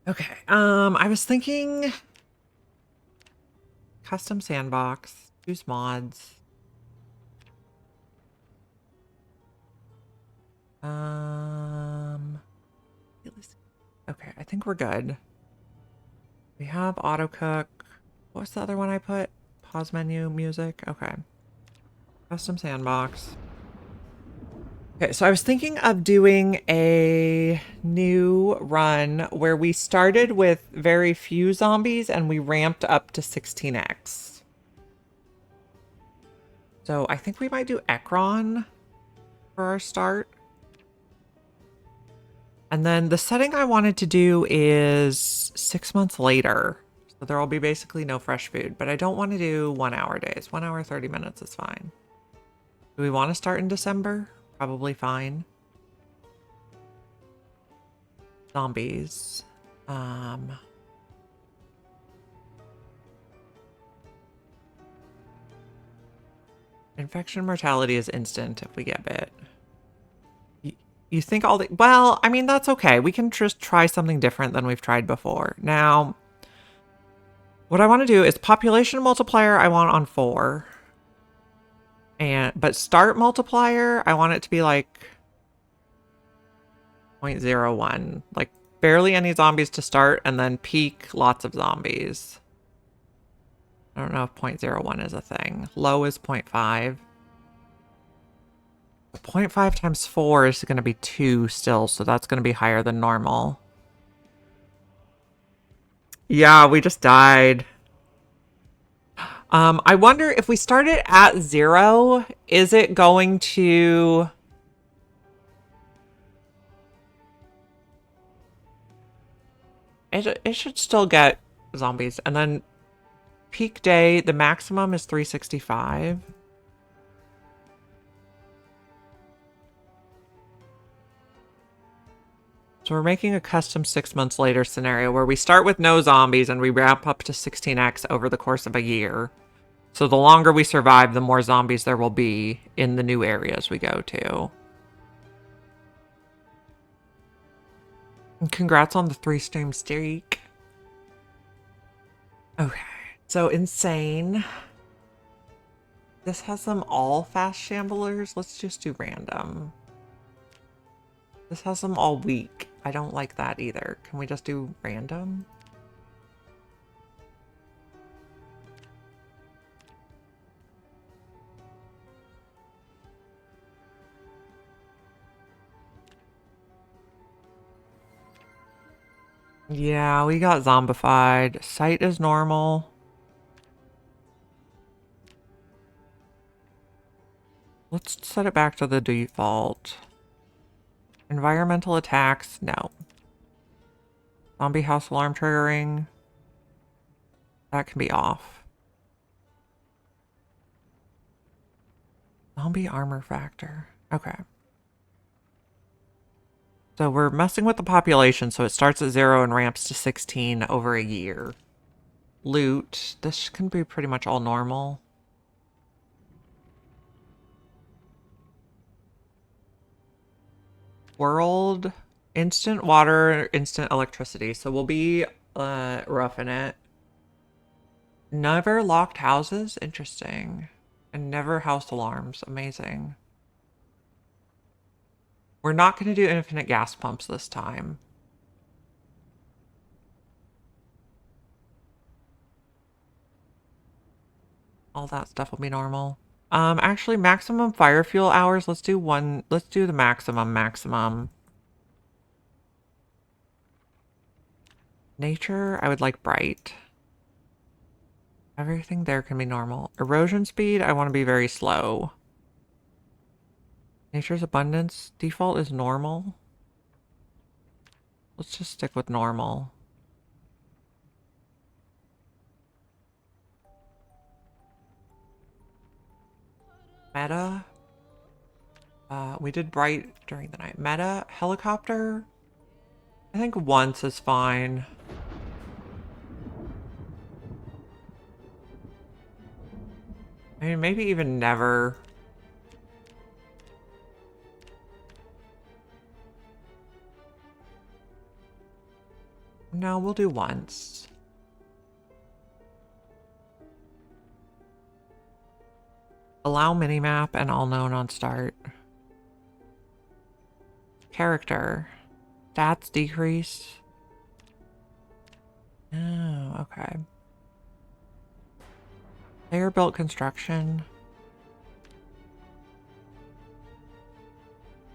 Okay. I was thinking custom sandbox, use mods. Okay, I think we're good. We have auto cook. What was the other one I put? Pause menu, music. Okay. Custom sandbox. Okay, so I was thinking of doing a new run where we started with very few zombies and we ramped up to 16x. So I think we might do Ekron for our start. And then the setting I wanted to do is 6 months later. So there will be basically no fresh food, but I don't want to do 1 hour days. 1 hour, 30 minutes is fine. Do we want to start in December? Probably fine. Zombies. Infection mortality is instant if we get bit. You think all the... Well, I mean, that's okay. We can just try something different than we've tried before. Now, what I want to do is population multiplier I want on 4. But start multiplier, I want it to be like 0.01. Like barely any zombies to start and then peak lots of zombies. I don't know if 0.01 is a thing. Low is 0.5. 0.5 times 4 is going to be 2 still, so that's going to be higher than normal. Yeah, we just died. I wonder if we started at 0, is it going to... It should still get zombies. And then peak day, the maximum is 365. So we're making a custom 6 months later scenario where we start with no zombies and we ramp up to 16x over the course of a year. So the longer we survive, the more zombies there will be in the new areas we go to. And congrats on the 3-stream streak. Okay, so insane. This has them all fast shamblers. Let's just do random. This has them all weak. I don't like that either. Can we just do random? Yeah, we got zombified. Sight is normal. Let's set it back to the default. Environmental attacks, no. Zombie house alarm triggering. That can be off. Zombie armor factor. Okay. So we're messing with the population, so it starts at 0 and ramps to 16 over a year. Loot. This can be pretty much all normal. World. Instant water, instant electricity. So we'll be roughing it. Never locked houses? Interesting. And never house alarms. Amazing. We're not going to do infinite gas pumps this time. All that stuff will be normal. Actually, maximum fire fuel hours. Let's do the maximum. Nature, I would like bright. Everything there can be normal. Erosion speed, I want to be very slow. Nature's abundance, default is normal. Let's just stick with normal. Meta. We did bright during the night. Meta, helicopter. I think once is fine. I mean, maybe even never. No, we'll do once. Allow minimap and all known on start. Character. Stats decrease. Oh, okay. Player built construction.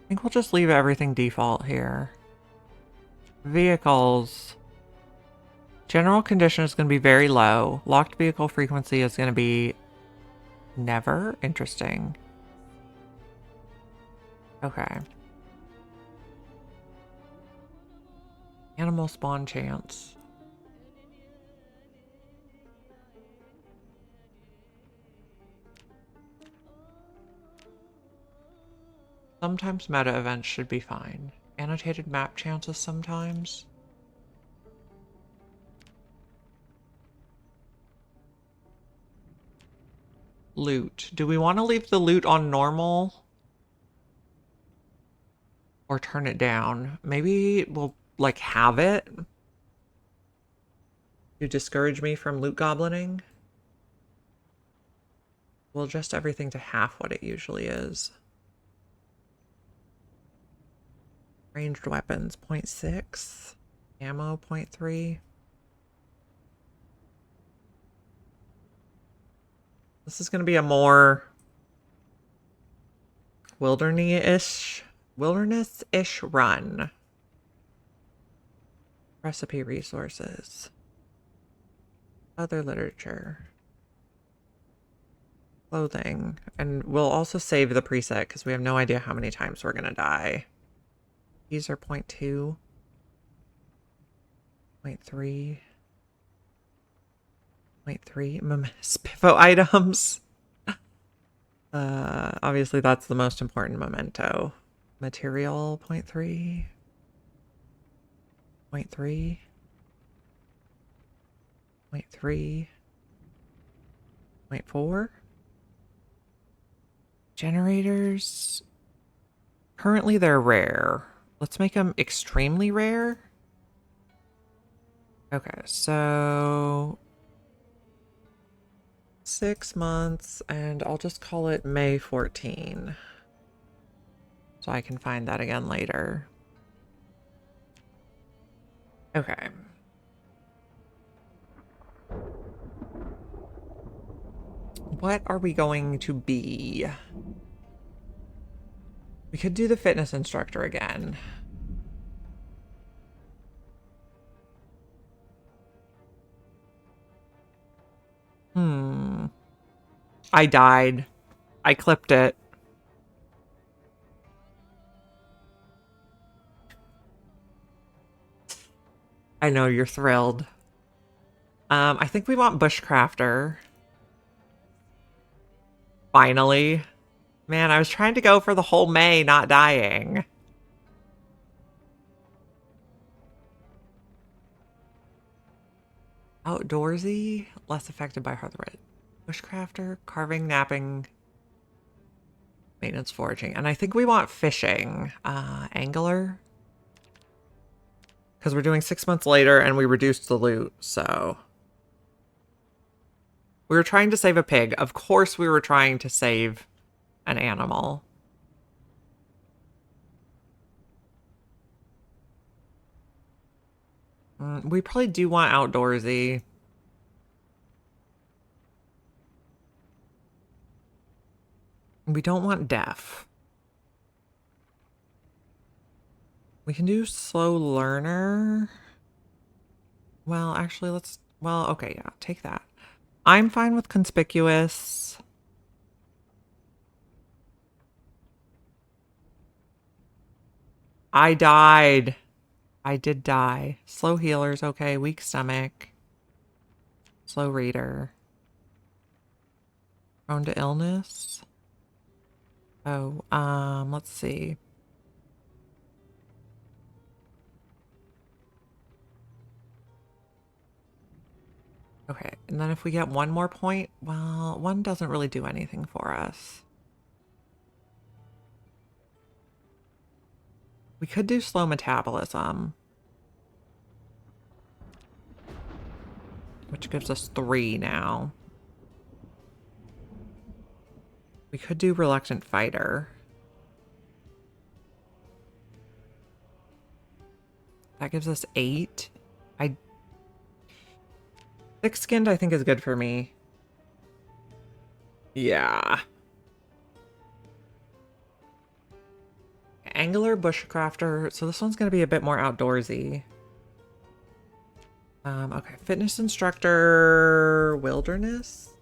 I think we'll just leave everything default here. Vehicles. General condition is going to be very low. Locked vehicle frequency is going to be never. Interesting. Okay. Animal spawn chance. Sometimes meta events should be fine. Annotated map chances sometimes. Loot. Do we want to leave the loot on normal? Or turn it down? Maybe we'll, like, have it to discourage me from loot goblining. We'll adjust everything to half what it usually is. Ranged weapons, 0.6. Ammo, 0.3. This is going to be a more wilderness-ish run. Recipe resources. Other literature. Clothing. And we'll also save the preset because we have no idea how many times we're going to die. These are 0.2. 0.3. 0.3. Spiffo items. Obviously that's the most important memento. Material 0.3. 0.3. 0.3. 0.4. Generators. Currently they're rare. Let's make them extremely rare. Okay, so 6 months, and I'll just call it May 14. So I can find that again later. Okay. What are we going to be? We could do the fitness instructor again. I died. I clipped it. I know you're thrilled. I think we want Bushcrafter. Finally. Man, I was trying to go for the whole May not dying. Outdoorsy, less affected by hard threat. Bushcrafter, carving, napping, maintenance, foraging. And I think we want fishing. Angler. Because we're doing 6 months later and we reduced the loot, so. We were trying to save a pig. Of course we were trying to save an animal. We probably do want outdoorsy. We don't want deaf. We can do slow learner. Well, actually, let's... Well, okay, yeah, take that. I'm fine with conspicuous. I died. I did die. Slow healer's okay. Weak stomach. Slow reader. Prone to illness. Oh, let's see. Okay, and then if we get one more point, well, one doesn't really do anything for us. We could do slow metabolism. which gives us 3 now. We could do Reluctant Fighter. That gives us 8. Thick-skinned, I think, is good for me. Yeah. Angular Bushcrafter. So this one's going to be a bit more outdoorsy. Okay. Fitness Instructor Wilderness.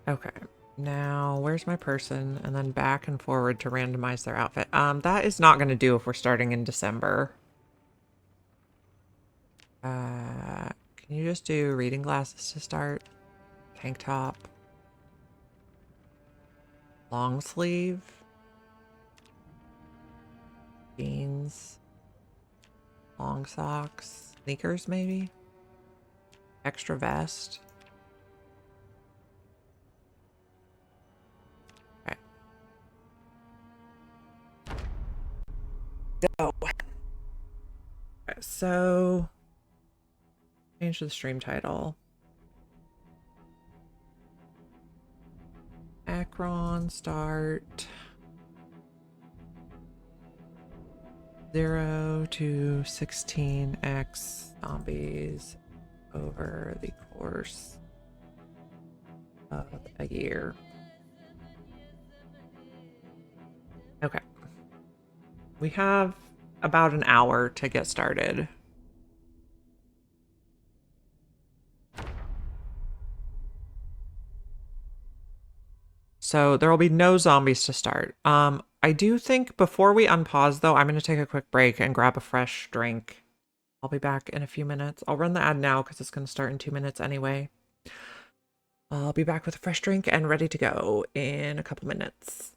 Okay. Now, where's my person? And then back and forward to randomize their outfit. That is not going to do if we're starting in December. Can you just do reading glasses to start? Tank top. Long sleeve. Jeans. Long socks. Sneakers, maybe? Extra vest. Okay. Go. Okay, so change the stream title. Ekron start 0 to 16x zombies over the course of a year. Okay. We have about an hour to get started. So there will be no zombies to start. I do think before we unpause, though, I'm going to take a quick break and grab a fresh drink. I'll be back in a few minutes. I'll run the ad now because it's going to start in 2 minutes anyway. I'll be back with a fresh drink and ready to go in a couple minutes.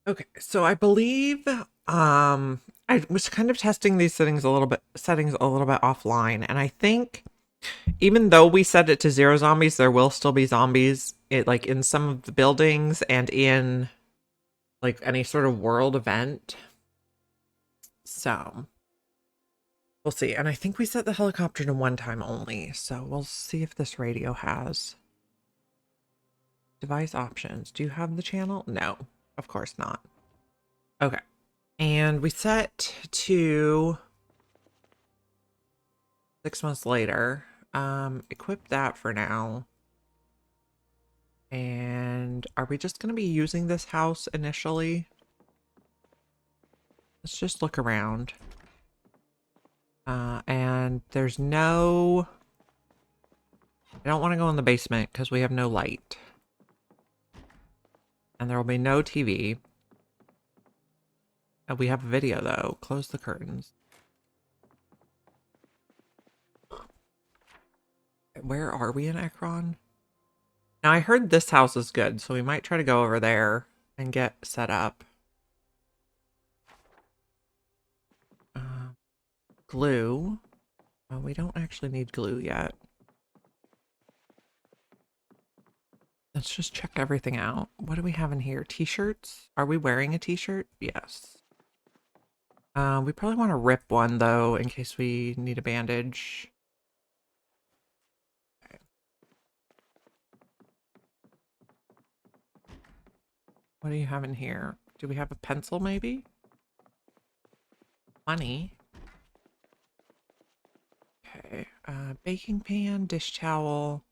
Okay, so I believe I was kind of testing these settings a little bit offline, and I think even though we set it to 0 zombies, there will still be zombies like in some of the buildings and in like any sort of world event. So we'll see. And I think we set the helicopter to one time only. So we'll see if this radio has device options. Do you have the channel? No, of course not. Okay. And we set to 6 months later. Equip that for now. And are we just going to be using this house initially? Let's just look around. And there's no... I don't want to go in the basement because we have no light. And there will be no TV. We have a video though. Close the curtains. Where are we in Ekron? Now I heard this house is good, so we might try to go over there and get set up. Glue. Oh, we don't actually need glue yet. Let's just check everything out. What do we have in here? T-shirts? Are we wearing a t-shirt? Yes. We probably want to rip one though in case we need a bandage. Okay. What do you have in here? Do we have a pencil maybe? Money. Okay. Baking pan, dish towel.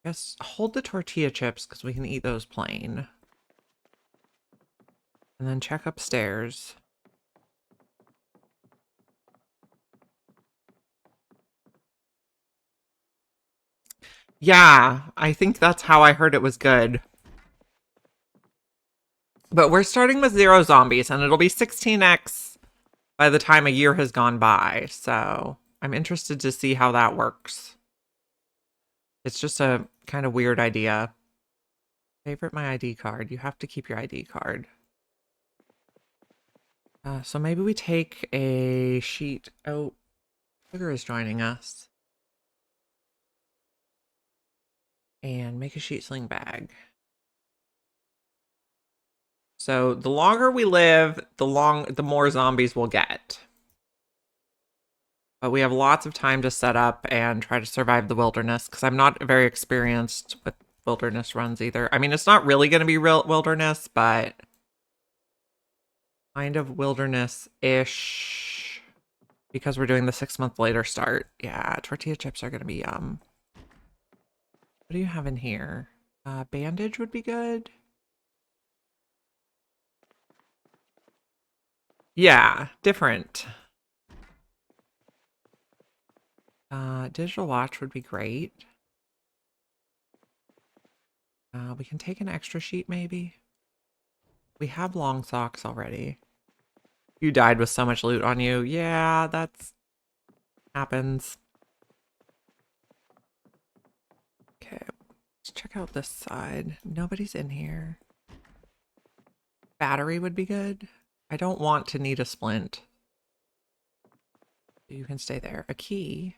Guess hold the tortilla chips because we can eat those plain. And then check upstairs. Yeah, I think that's how I heard it was good. But we're starting with 0 zombies, and it'll be 16x by the time a year has gone by. So I'm interested to see how that works. It's just a kind of weird idea. Favorite my ID card. You have to keep your ID card. So maybe we take a sheet. Oh, Sugar is joining us. And make a sheet sling bag. So the longer we live, the more zombies we'll get. But we have lots of time to set up and try to survive the wilderness because I'm not very experienced with wilderness runs either. I mean, it's not really going to be real wilderness, but kind of wilderness-ish because we're doing the 6 month later start. Yeah, tortilla chips are going to be yum. What do you have in here? Bandage would be good. Yeah, different. Digital watch would be great. We can take an extra sheet maybe. We have long socks already. You died with so much loot on you. Yeah, that's happens. Okay, let's check out this side. Nobody's in here. Battery would be good. I don't want to need a splint. You can stay there. A key.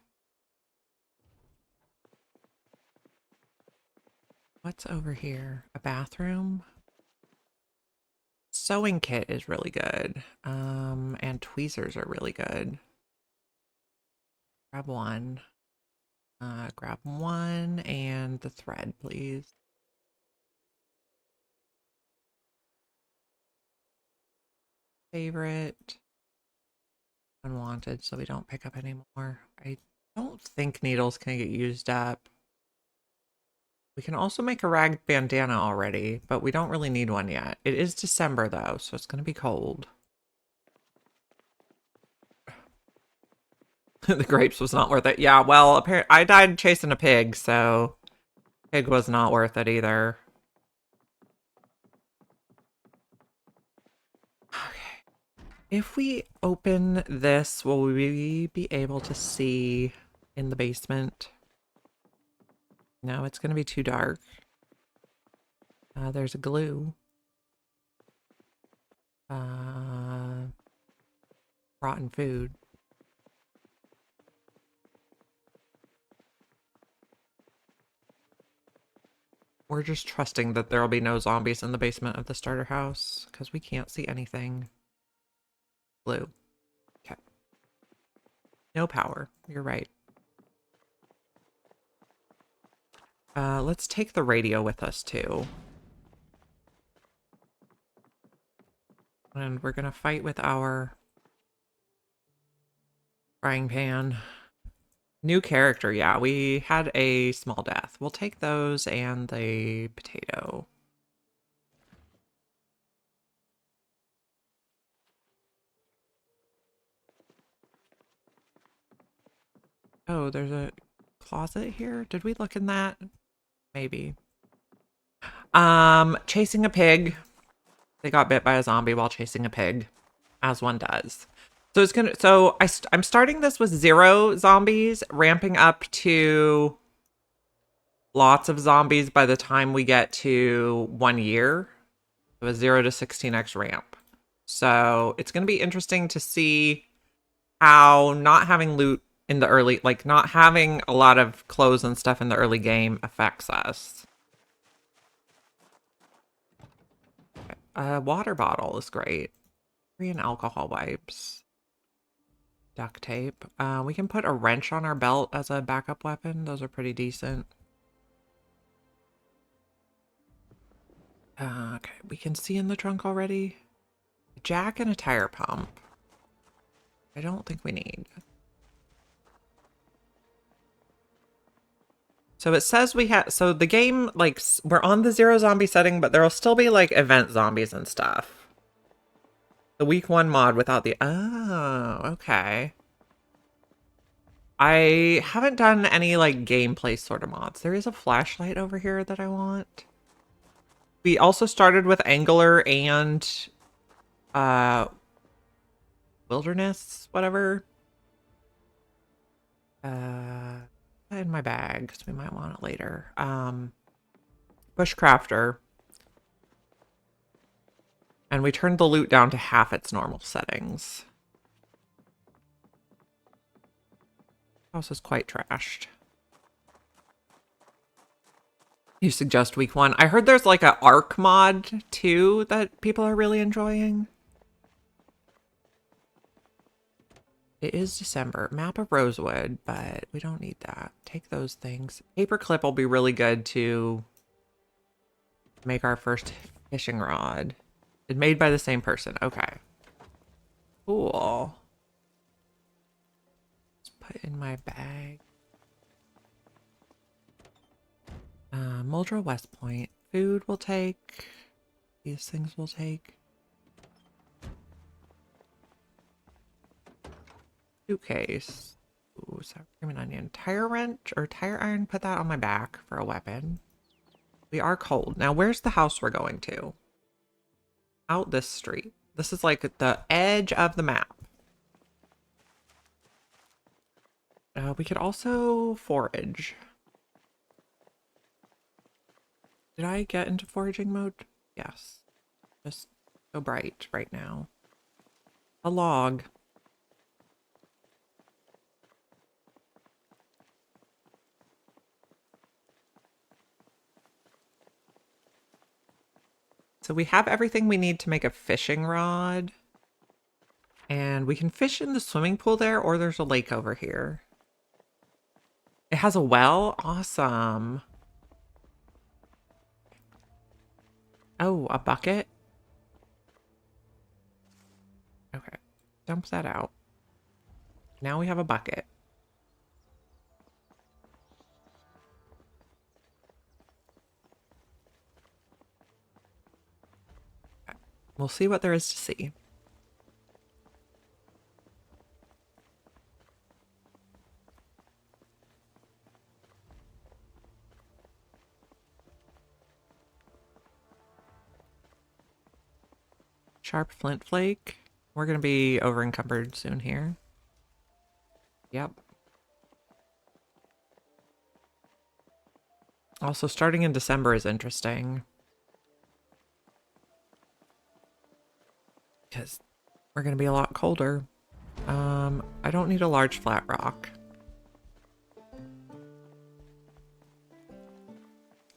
What's over here? A bathroom? Sewing kit is really good. And tweezers are really good. Grab one. Grab one and the thread, please. Favorite. Unwanted, so we don't pick up anymore. I don't think needles can get used up. We can also make a rag bandana already, but we don't really need one yet. It is December though, so it's going to be cold. The grapes was not worth it. Yeah, well, apparently I died chasing a pig, so pig was not worth it either. Okay. If we open this, will we be able to see in the basement? No, it's going to be too dark. There's a glue. Rotten food. We're just trusting that there'll be no zombies in the basement of the starter house because we can't see anything. Blue. Okay. No power. You're right. Let's take the radio with us too. And we're gonna fight with our frying pan. New character, yeah. We had a small death. We'll take those and the potato. Oh, there's a closet here? Did we look in that? Maybe. Chasing a pig. They got bit by a zombie while chasing a pig, as one does. So it's gonna. So I'm starting this with 0 zombies, ramping up to lots of zombies by the time we get to 1 year. So a 0 to 16x ramp. So it's gonna be interesting to see how not having loot in the early, like not having a lot of clothes and stuff in the early game affects us. A water bottle is great. Free and alcohol wipes. Duct tape. We can put a wrench on our belt as a backup weapon. Those are pretty decent. Okay, we can see in the trunk already. A jack and a tire pump. I don't think we need. So it says we have, so the game, like, we're on the 0 zombie setting, but there'll still be, like, event zombies and stuff. The week 1 mod without the, oh, okay. I haven't done any, like, gameplay sort of mods. There is a flashlight over here that I want. We also started with Angular and, Wilderness, whatever. In my bag, because we might want it later. Bushcrafter. And we turned the loot down to half its normal settings. House is quite trashed. You suggest week 1. I heard there's like a Arc mod too that people are really enjoying. It is December. Map of Rosewood, but we don't need that. Take those things. Paperclip will be really good to make our first fishing rod. It's made by the same person. Okay. Cool. Let's put in my bag. Muldrow West Point. Food we'll take. These things we'll take. Suitcase. Ooh, sour cream and onion. Tire wrench or tire iron. Put that on my back for a weapon. We are cold. Now, where's the house we're going to? Out this street. This is like the edge of the map. We could also forage. Did I get into foraging mode? Yes. Just so bright right now. A log. So we have everything we need to make a fishing rod. And we can fish in the swimming pool there, or there's a lake over here. It has a well? Awesome. Oh, a bucket? Okay. Dump that out. Now we have a bucket. Okay. We'll see what there is to see. Sharp flint flake. We're going to be over encumbered soon here. Yep. Also, starting in December is interesting. Because we're going to be a lot colder. I don't need a large flat rock.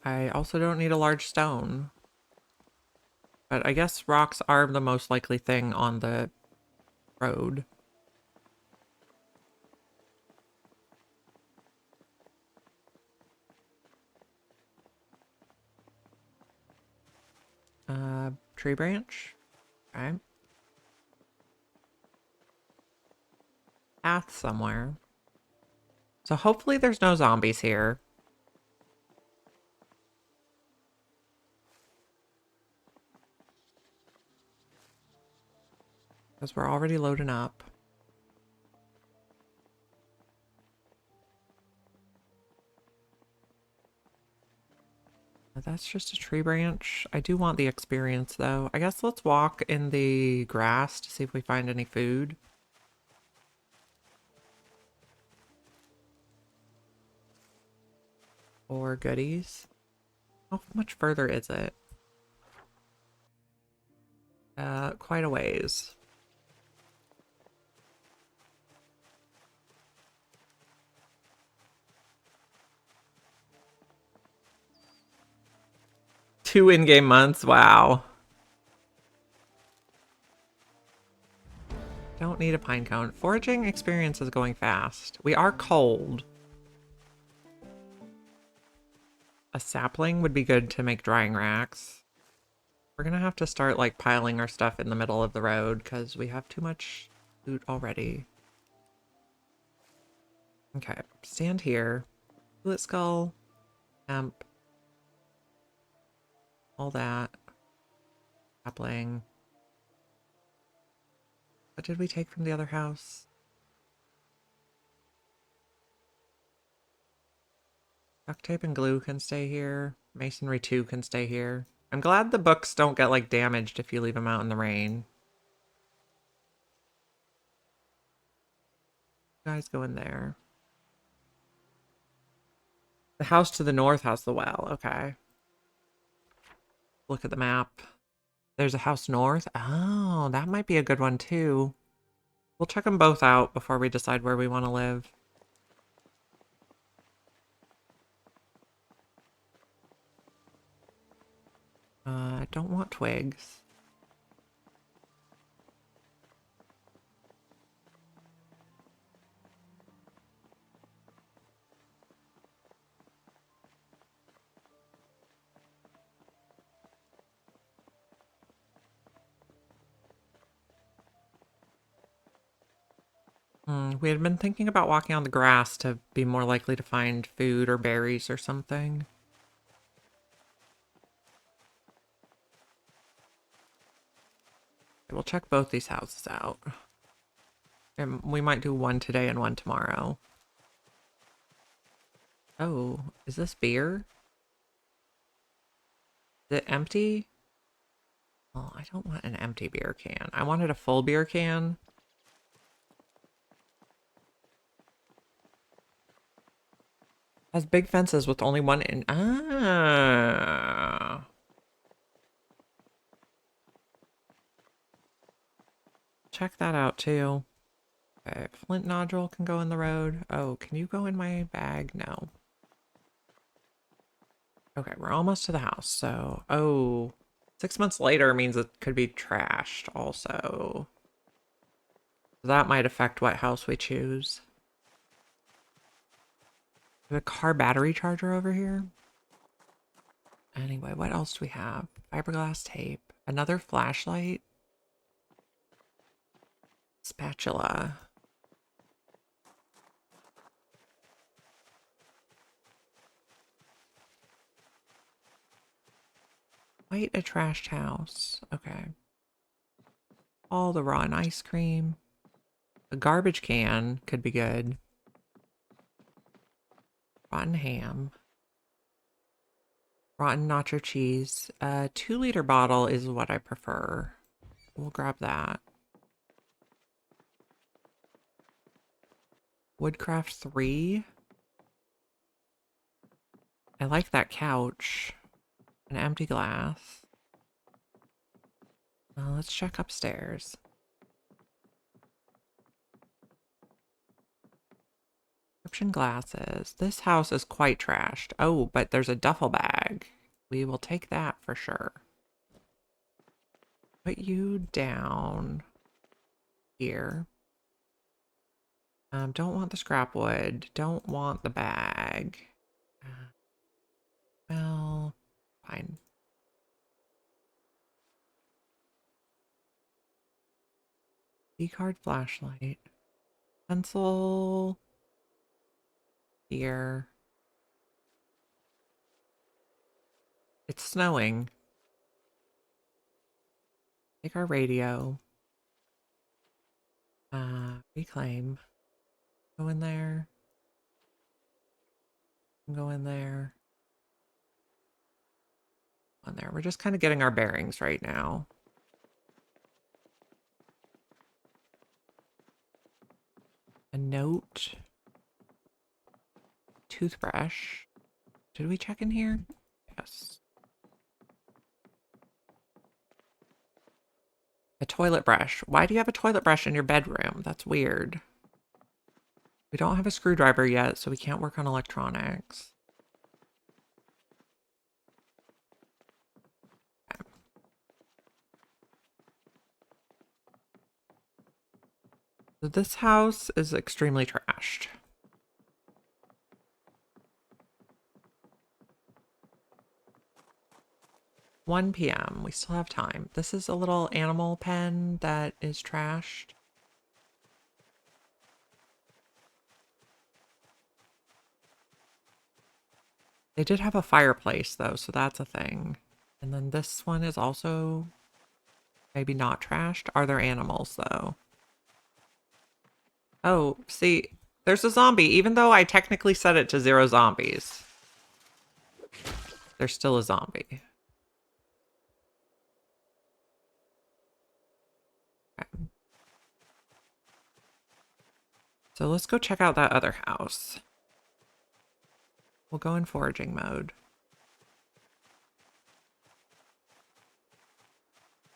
I also don't need a large stone. But I guess rocks are the most likely thing on the road. Tree branch. Okay. Path somewhere. So hopefully there's no zombies here. Because we're already loading up. That's just a tree branch. I do want the experience though. I guess let's walk in the grass to see if we find any food. Or goodies. How much further is it? Quite a ways. Two in-game months, wow. Don't need a pine cone. Foraging experience is going fast. We are cold. A sapling would be good to make drying racks. We're gonna have to start like piling our stuff in the middle of the road because we have too much loot already. Okay, stand here. Bullet skull, hemp, all that. Sapling. What did we take from the other house? Duct tape and glue can stay here. Masonry 2 can stay here. I'm glad the books don't get like damaged if you leave them out in the rain. You guys go in there. The house to the north has the well. Okay. Look at the map. There's a house north. Oh, that might be a good one too. We'll check them both out before we decide where we want to live. I don't want twigs. We had been thinking about walking on the grass to be more likely to find food or berries or something. We'll check both these houses out. And we might do one today and one tomorrow. Oh, is this beer? Is it empty? Oh, I don't want an empty beer can. I wanted a full beer can. Has big fences with only one in. Ah. Check that out too. Okay, flint nodule can go in the road. Oh, can you go in my bag? No. Okay, we're almost to the house. So, oh, 6 months later means it could be trashed also. That might affect what house we choose. We have a car battery charger over here. Anyway, what else do we have? Fiberglass tape. Another flashlight. Spatula. Quite a trashed house. Okay. All the rotten ice cream. A garbage can could be good. Rotten ham. Rotten nacho cheese. A 2-liter bottle is what I prefer. We'll grab that. Woodcraft 3. I like that couch. An empty glass. Let's check upstairs. Prescription glasses. This house is quite trashed. Oh, but there's a duffel bag. We will take that for sure. Put you down. here. Don't want the scrap wood. Don't want the bag. Well, fine. D-card flashlight. Pencil. Here. It's snowing. Take our radio. Reclaim. Go in there. Go in there. On there. We're just kind of getting our bearings right now. A note. Toothbrush. Did we check in here? Yes. A toilet brush. Why do you have a toilet brush in your bedroom? That's weird. We don't have a screwdriver yet, so we can't work on electronics. Okay. So this house is extremely trashed. 1 p.m. We still have time. This is a little animal pen that is trashed. They did have a fireplace though, so that's a thing. And then this one is also maybe not trashed. Are there animals though? Oh, see, there's a zombie. Even though I technically set it to 0 zombies, there's still a zombie. Okay. So let's go check out that other house. We'll go in foraging mode.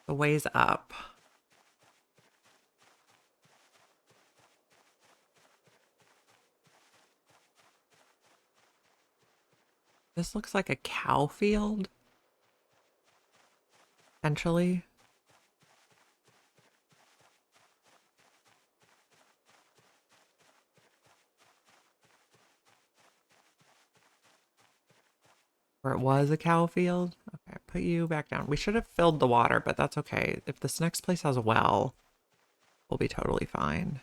The way's up. This looks like a cow field. Potentially. Or it was a cow field. Okay, put you back down. We should have filled the water, but that's okay. If this next place has a well, we'll be totally fine.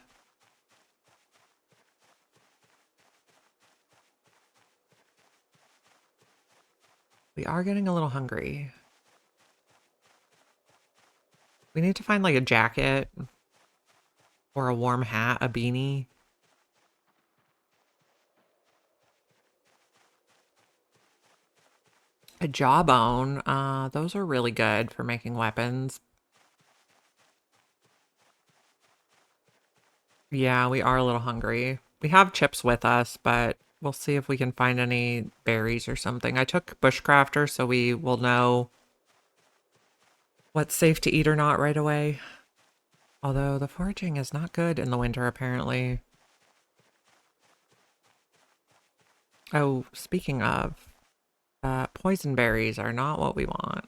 We are getting a little hungry. We need to find like a jacket or a warm hat, a beanie. A jawbone. Those are really good for making weapons. Yeah, we are a little hungry. We have chips with us, but we'll see if we can find any berries or something. I took bushcrafter, so we will know what's safe to eat or not right away. Although the foraging is not good in the winter, apparently. Oh, speaking of, poison berries are not what we want.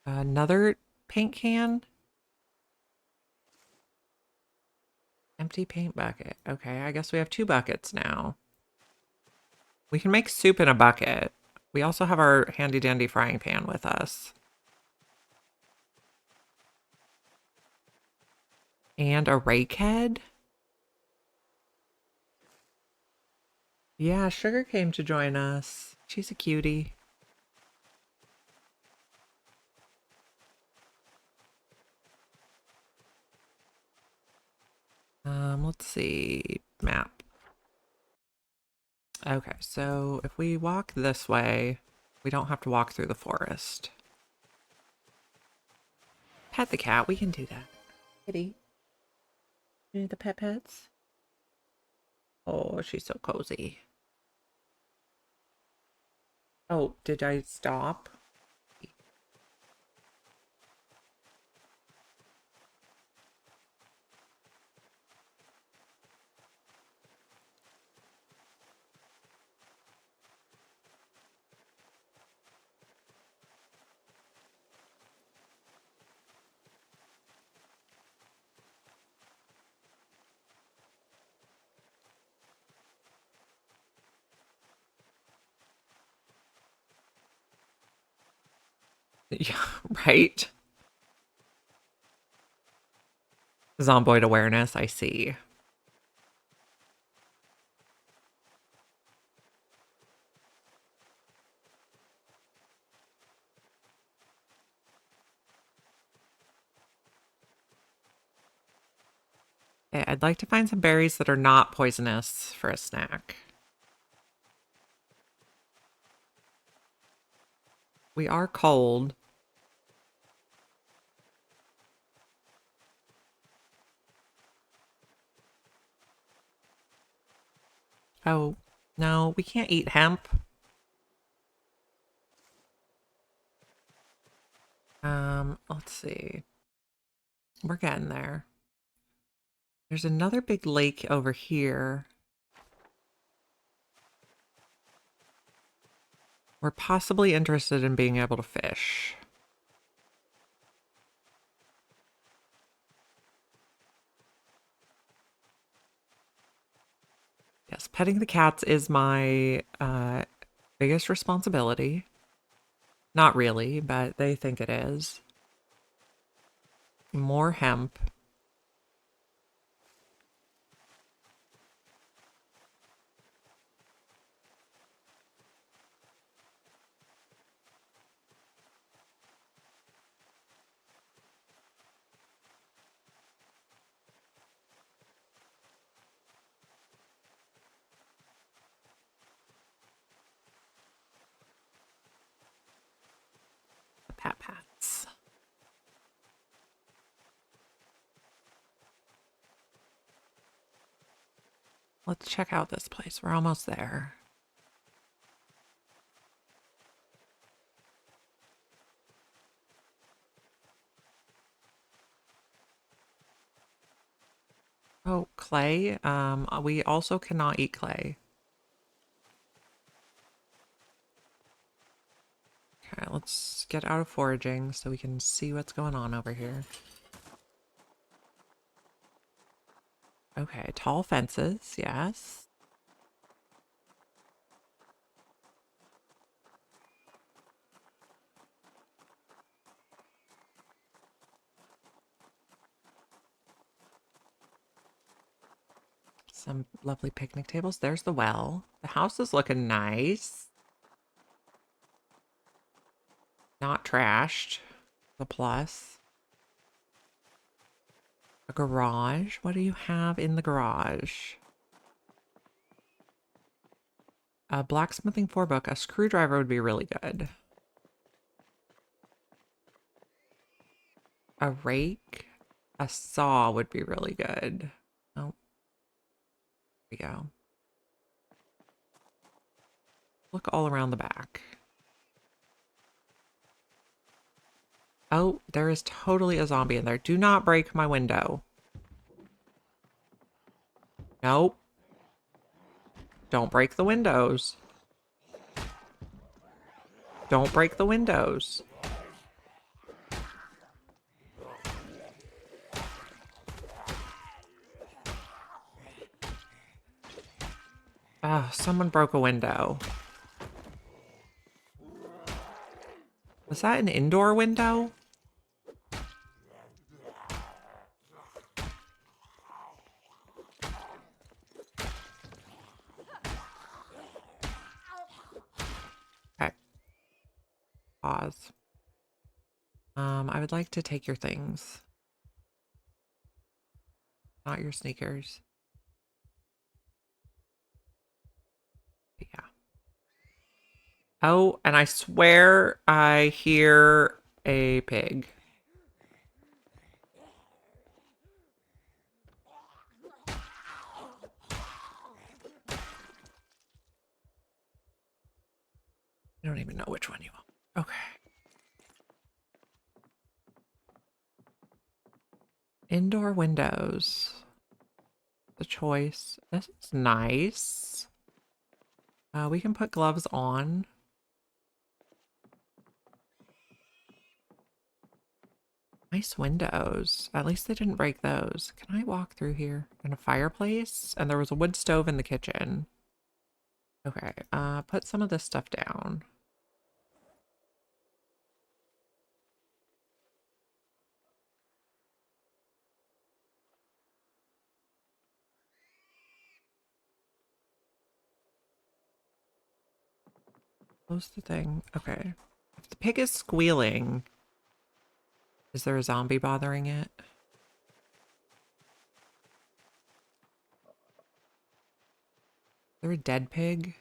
Another paint can? Empty paint bucket. Okay, I guess we have 2 buckets now. We can make soup in a bucket. We also have our handy dandy frying pan with us. And a rake head? Yeah, Sugar came to join us. She's a cutie. Let's see. Map. Okay, so if we walk this way, we don't have to walk through the forest. Pet the cat, we can do that. Kitty. You need the pets? Oh, she's so cozy. Oh, did I stop? Yeah, right? Zomboid awareness, I see. Okay, I'd like to find some berries that are not poisonous for a snack. We are cold. Oh, no, we can't eat hemp. Let's see. We're getting there. There's another big lake over here. We're possibly interested in being able to fish. Yes, petting the cats is my biggest responsibility. Not really, but they think it is. More hemp. Pat pats. Let's check out this place. We're almost there. Oh, clay. We also cannot eat clay. Okay, let's get out of foraging so we can see what's going on over here. Okay, tall fences, yes. Some lovely picnic tables. There's the well. The house is looking nice. Not trashed. The plus. A garage. What do you have in the garage? A blacksmithing 4-book. A screwdriver would be really good. A rake. A saw would be really good. Oh, there we go. Look all around the back. Oh, there is totally a zombie in there. Do not break my window. Nope. Don't break the windows. Don't break the windows. Oh, someone broke a window. Was that an indoor window? Okay. Pause. I would like to take your things. Not your sneakers. Yeah. Oh, and I swear I hear a pig. I don't even know which one you want. Okay. Indoor windows. The choice. This is nice. We can put gloves on. Nice windows. At least they didn't break those. Can I walk through here? And a fireplace? And there was a wood stove in the kitchen. Okay, put some of this stuff down. Close the thing. Okay. If the pig is squealing, is there a zombie bothering it? Is there a dead pig?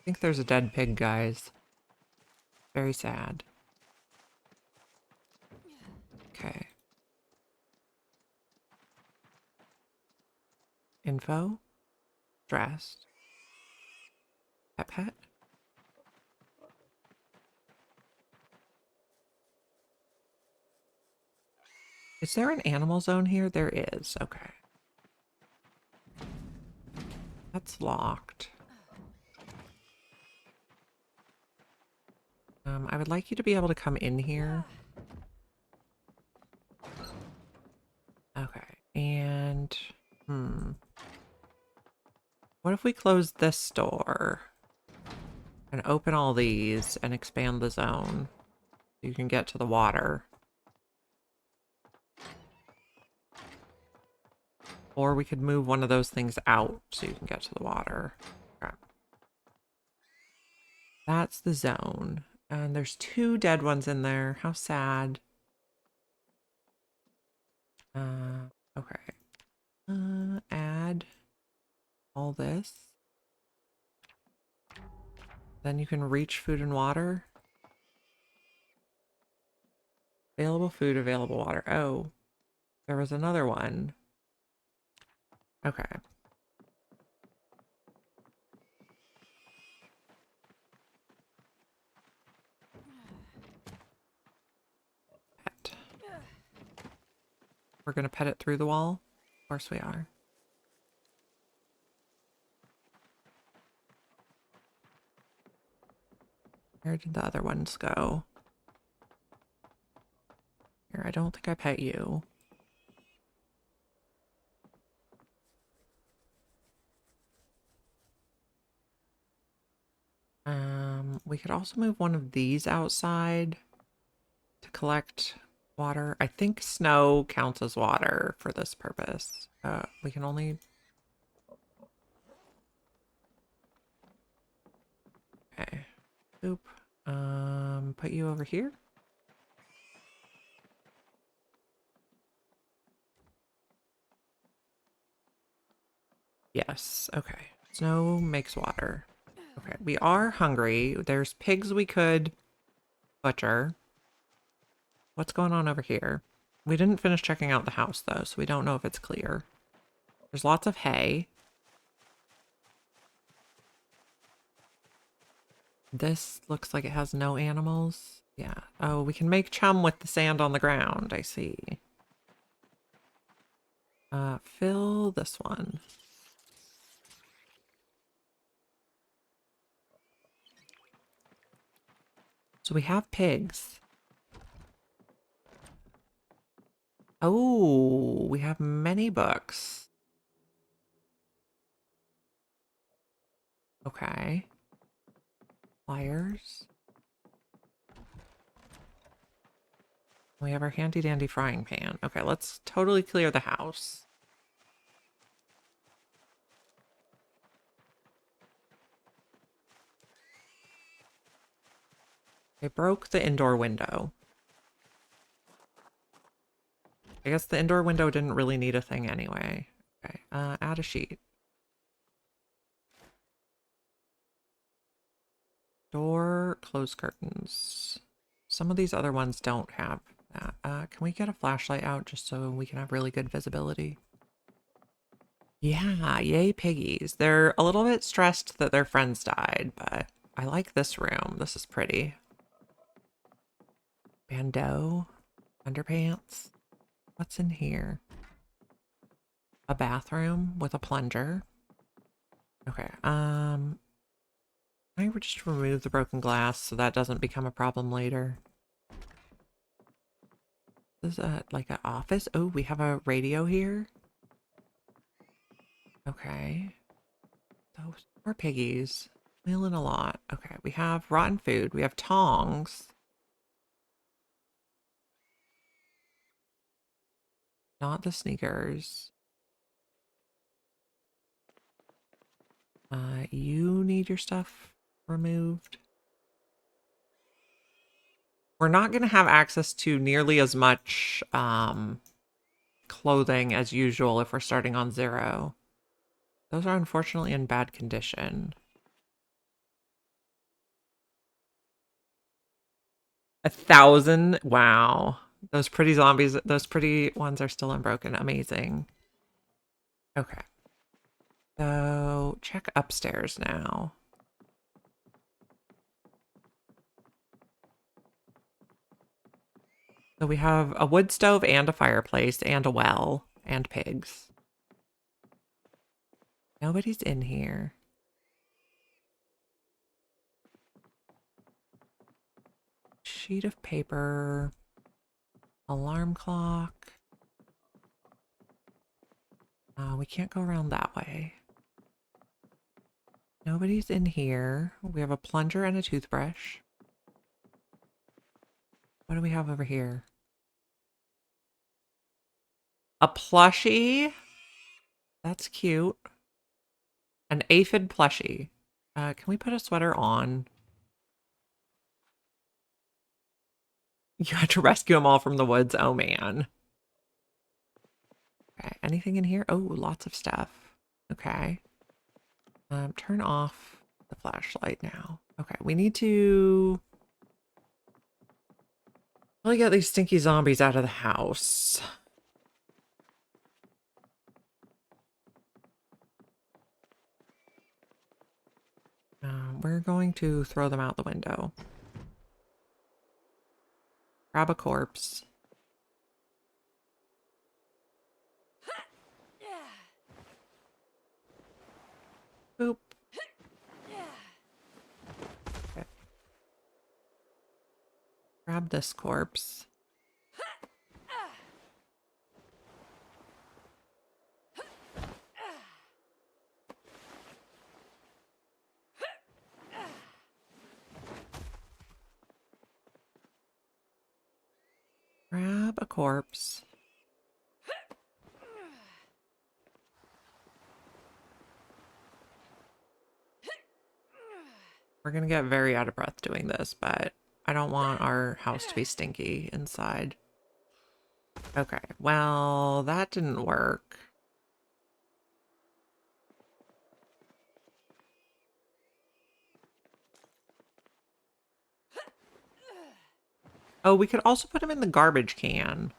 I think there's a dead pig, guys. Very sad. Okay. Info. Dressed. Pet. Is there an animal zone here? There is. Okay. That's locked. I would like you to be able to come in here. Okay. And, what if we close this door and open all these and expand the zone so you can get to the water? Or we could move one of those things out so you can get to the water. Okay. That's the zone. And there's 2 dead ones in there. How sad. Okay. Add all this. Then you can reach food and water. Available food, available water. Oh, there was another one. Okay. Pet. We're gonna pet it through the wall? Of course we are. Where did the other ones go? Here, I don't think I pet you. We could also move one of these outside to collect water. I think snow counts as water for this purpose. We can only... Okay. Oop. Put you over here. Yes, okay. Snow makes water. Okay, we are hungry. There's pigs we could butcher. What's going on over here? We didn't finish checking out the house, though, so we don't know if it's clear. There's lots of hay. This looks like it has no animals. Yeah. Oh, we can make chum with the sand on the ground. I see. Fill this one. So we have pigs. Oh, we have many books. Okay. Pliers. We have our handy dandy frying pan. Okay, let's totally clear the house. I broke the indoor window. I guess the indoor window didn't really need a thing anyway. Okay, add a sheet. Door, close curtains. Some of these other ones don't have that. Can we get a flashlight out just so we can have really good visibility? Yeah, yay piggies. They're a little bit stressed that their friends died, but I like this room. This is pretty. Bandeau, underpants. What's in here? A bathroom with a plunger. Okay, I would just remove the broken glass so that doesn't become a problem later. This is like an office. Oh, we have a radio here. Okay. Those poor piggies. Wheeling a lot. Okay, we have rotten food. We have tongs. Not the sneakers. You need your stuff removed. We're not going to have access to nearly as much clothing as usual if we're starting on 0. Those are unfortunately in bad condition. 1,000? Wow. Those pretty zombies, those pretty ones are still unbroken. Amazing. Okay. So check upstairs now. So we have a wood stove and a fireplace and a well and pigs. Nobody's in here. Sheet of paper. Alarm clock. We can't go around that way. Nobody's in here. We have a plunger and a toothbrush. What do we have over here? A plushie? That's cute. An aphid plushie. Can we put a sweater on? You had to rescue them all from the woods. Oh, man. Okay, anything in here? Oh, lots of stuff. Okay. Turn off the flashlight now. Okay, we need to really get these stinky zombies out of the house. We're going to throw them out the window. Grab a corpse. Boop. Okay. Grab this corpse. Grab a corpse. We're gonna get very out of breath doing this, but I don't want our house to be stinky inside. Okay, well, that didn't work. Oh, we could also put them in the garbage can.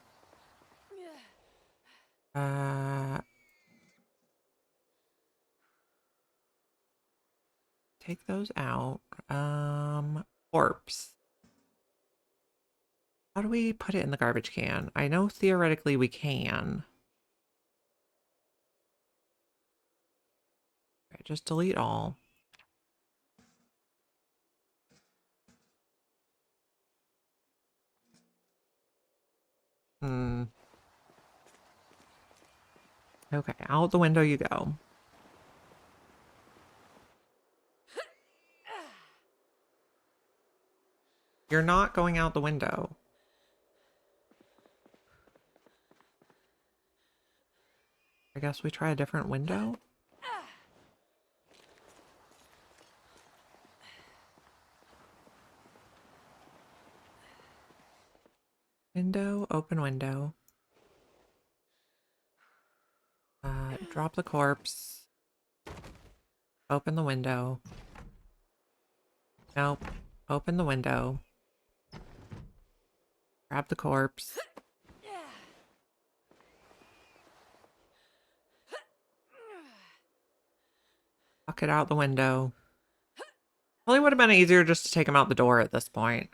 Take those out. Corpse. How do we put it in the garbage can? I know theoretically we can. Okay, just delete all. Okay, out the window you go. You're not going out the window. I guess we try a different window? Window, open window. Drop the corpse. Open the window. Nope. Open the window. Grab the corpse. Fuck it out the window. Probably would have been easier just to take him out the door at this point.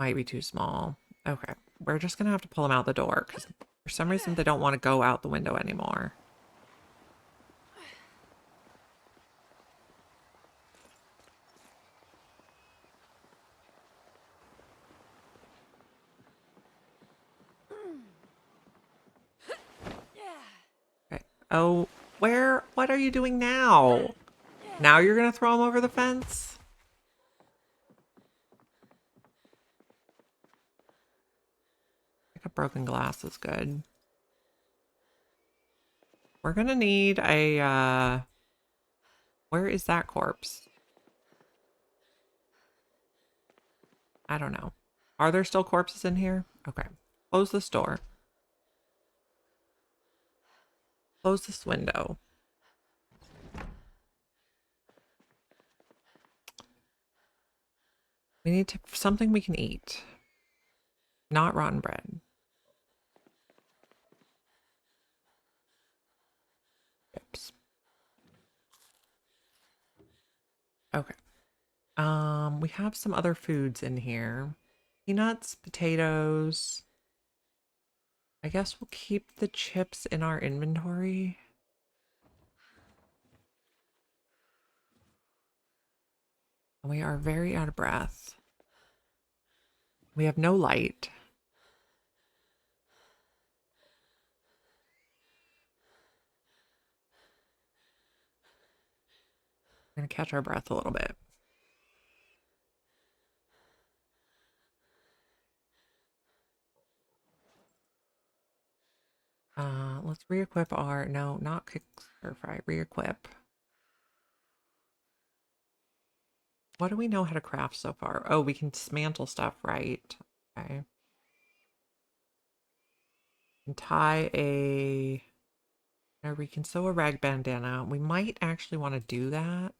Might be too small. Okay, we're just gonna have to pull him out the door because for some reason they don't want to go out the window anymore. Okay. Oh, what are you doing now? Now you're gonna throw him over the fence? Like a broken glass is good. We're gonna need a, where is that corpse? I don't know. Are there still corpses in here? Okay. Close this door. Close this window. We need something we can eat. Not rotten bread. Chips. Okay. We have some other foods in here. Peanuts, potatoes. I guess we'll keep the chips in our inventory. We are very out of breath. We have no light. We're gonna catch our breath a little bit. Let's re-equip our, no, not cook stir fry, re-equip. What do we know how to craft so far? Oh, we can dismantle stuff, right? Okay. And tie a, or we can sew a rag bandana. We might actually want to do that,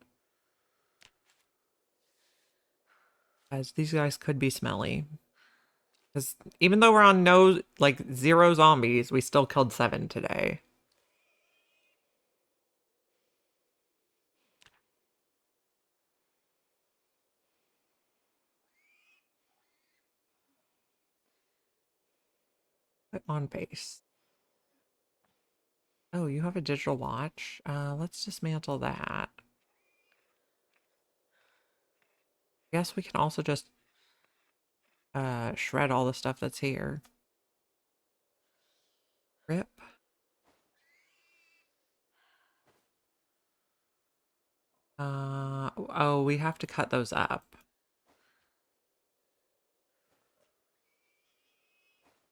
as these guys could be smelly. Because even though we're on no, like, 0 zombies, we still killed 7 today. Put on base. Oh, you have a digital watch? Let's dismantle that. I guess we can also just shred all the stuff that's here. Rip. Oh, we have to cut those up.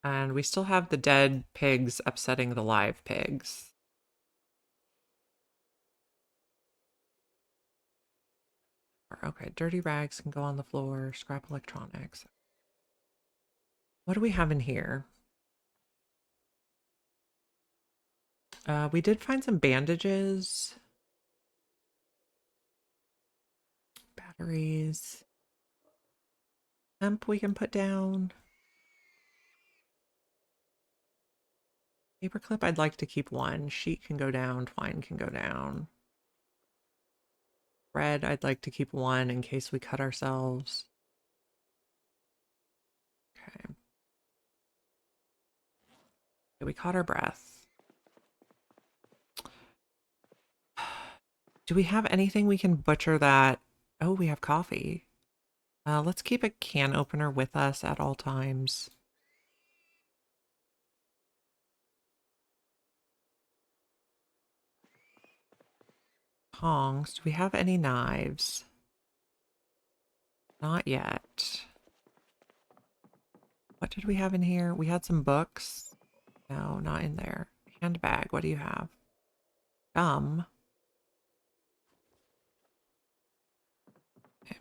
And we still have the dead pigs upsetting the live pigs. Okay, dirty rags can go on the floor. Scrap electronics. What do we have in here? We did find some bandages. Batteries. Hemp we can put down. Paperclip I'd like to keep 1. Sheet can go down. Twine can go down. Bread I'd like to keep 1 in case we cut ourselves. Okay. We caught our breath. Do we have anything we can butcher that? Oh, we have coffee. Let's keep a can opener with us at all times. Tongs. Do we have any knives? Not yet. What did we have in here? We had some books. No, not in there. Handbag. What do you have? Gum. Okay.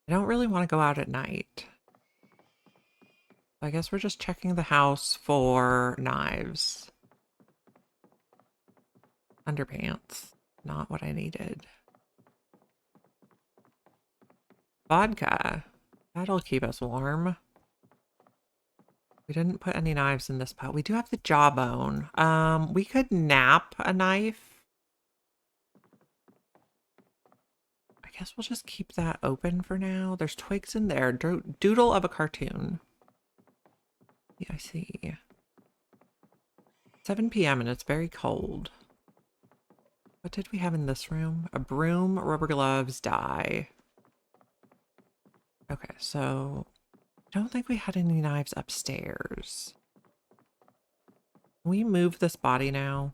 I don't really want to go out at night. I guess we're just checking the house for knives. Underpants. Not what I needed. Vodka. That'll keep us warm. We didn't put any knives in this pot. We do have the jawbone. We could nap a knife. I guess we'll just keep that open for now. There's twigs in there. Doodle of a cartoon. Yeah, I see. 7 p.m. and it's very cold. What did we have in this room? A broom, rubber gloves, dye. Okay, so I don't think we had any knives upstairs. Can we move this body now?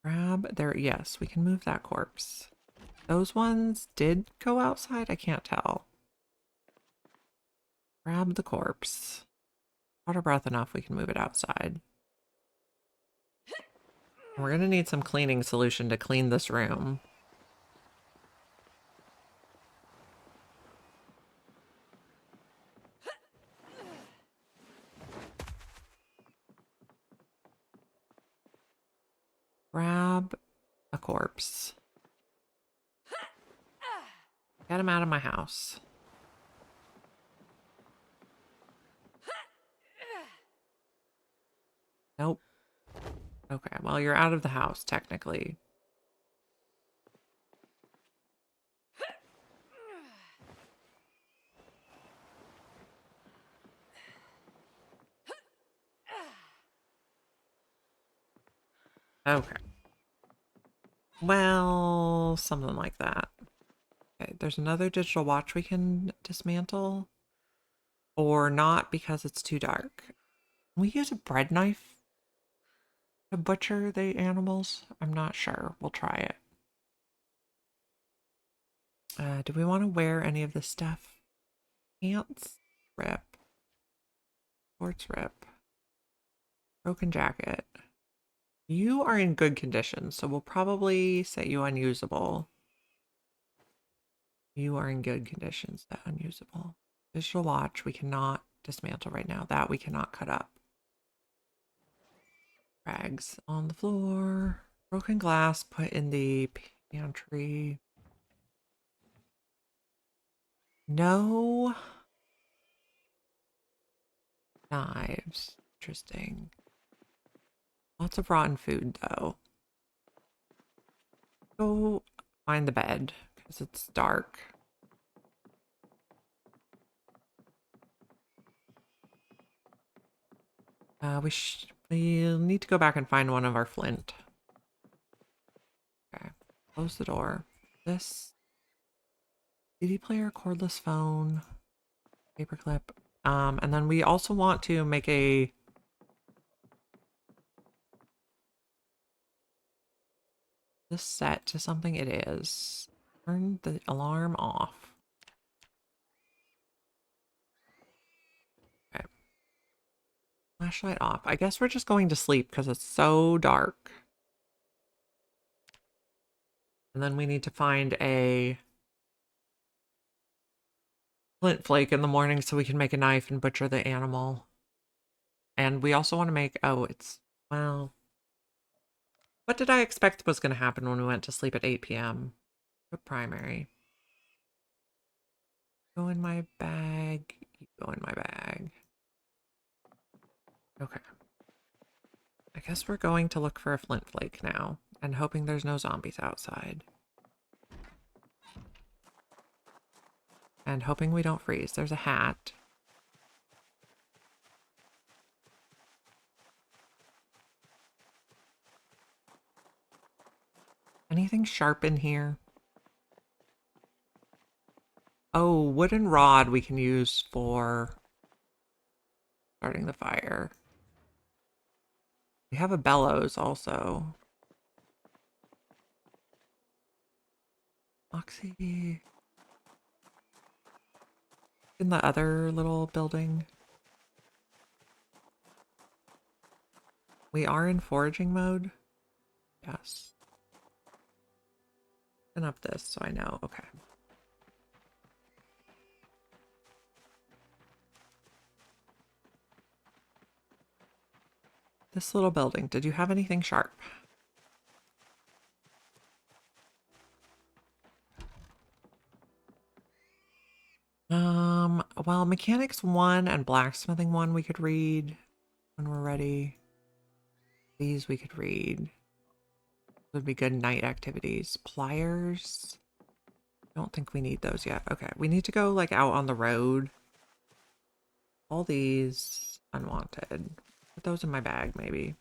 Grab there. Yes, we can move that corpse. Those ones did go outside? I can't tell. Grab the corpse. Water breath enough, we can move it outside. We're gonna need some cleaning solution to clean this room. Grab a corpse. Get him out of my house. Nope. Okay, well, you're out of the house, technically. Okay. Well, something like that. Okay, there's another digital watch we can dismantle. Or not because it's too dark. Can we use a bread knife to butcher the animals? I'm not sure. We'll try it. Do we want to wear any of this stuff? Pants? Rip. Shorts rip. Broken jacket. You are in good condition, so we'll probably set you unusable. You are in good condition, set unusable. Digital watch, we cannot dismantle right now. That we cannot cut up. Rags on the floor. Broken glass put in the pantry. No knives. Interesting. Lots of rotten food, though. Go find the bed, because it's dark. We'll need to go back and find one of our flint. Okay. Close the door. This CD player, cordless phone, paperclip. And then we also want to make this set to something it is. Turn the alarm off. Okay. Flashlight off. I guess we're just going to sleep because it's so dark. And then we need to find a flint flake in the morning so we can make a knife and butcher the animal. And we also want to make, well, what did I expect was going to happen when we went to sleep at 8 p.m.? Put primary. Go in my bag. Go in my bag. Okay. I guess we're going to look for a flint flake now and hoping there's no zombies outside. And hoping we don't freeze. There's a hat. Anything sharp in here? Oh, wooden rod we can use for starting the fire. We have a bellows also. Oxy. In the other little building. We are in foraging mode. Yes. Open up this so I know. Okay. This little building. Did you have anything sharp? Well, mechanics 1 and blacksmithing 1 we could read when we're ready. These we could read. Would be good night activities. Pliers. Don't think we need those yet. Okay, we need to go like out on the road. All these unwanted. Put those in my bag maybe.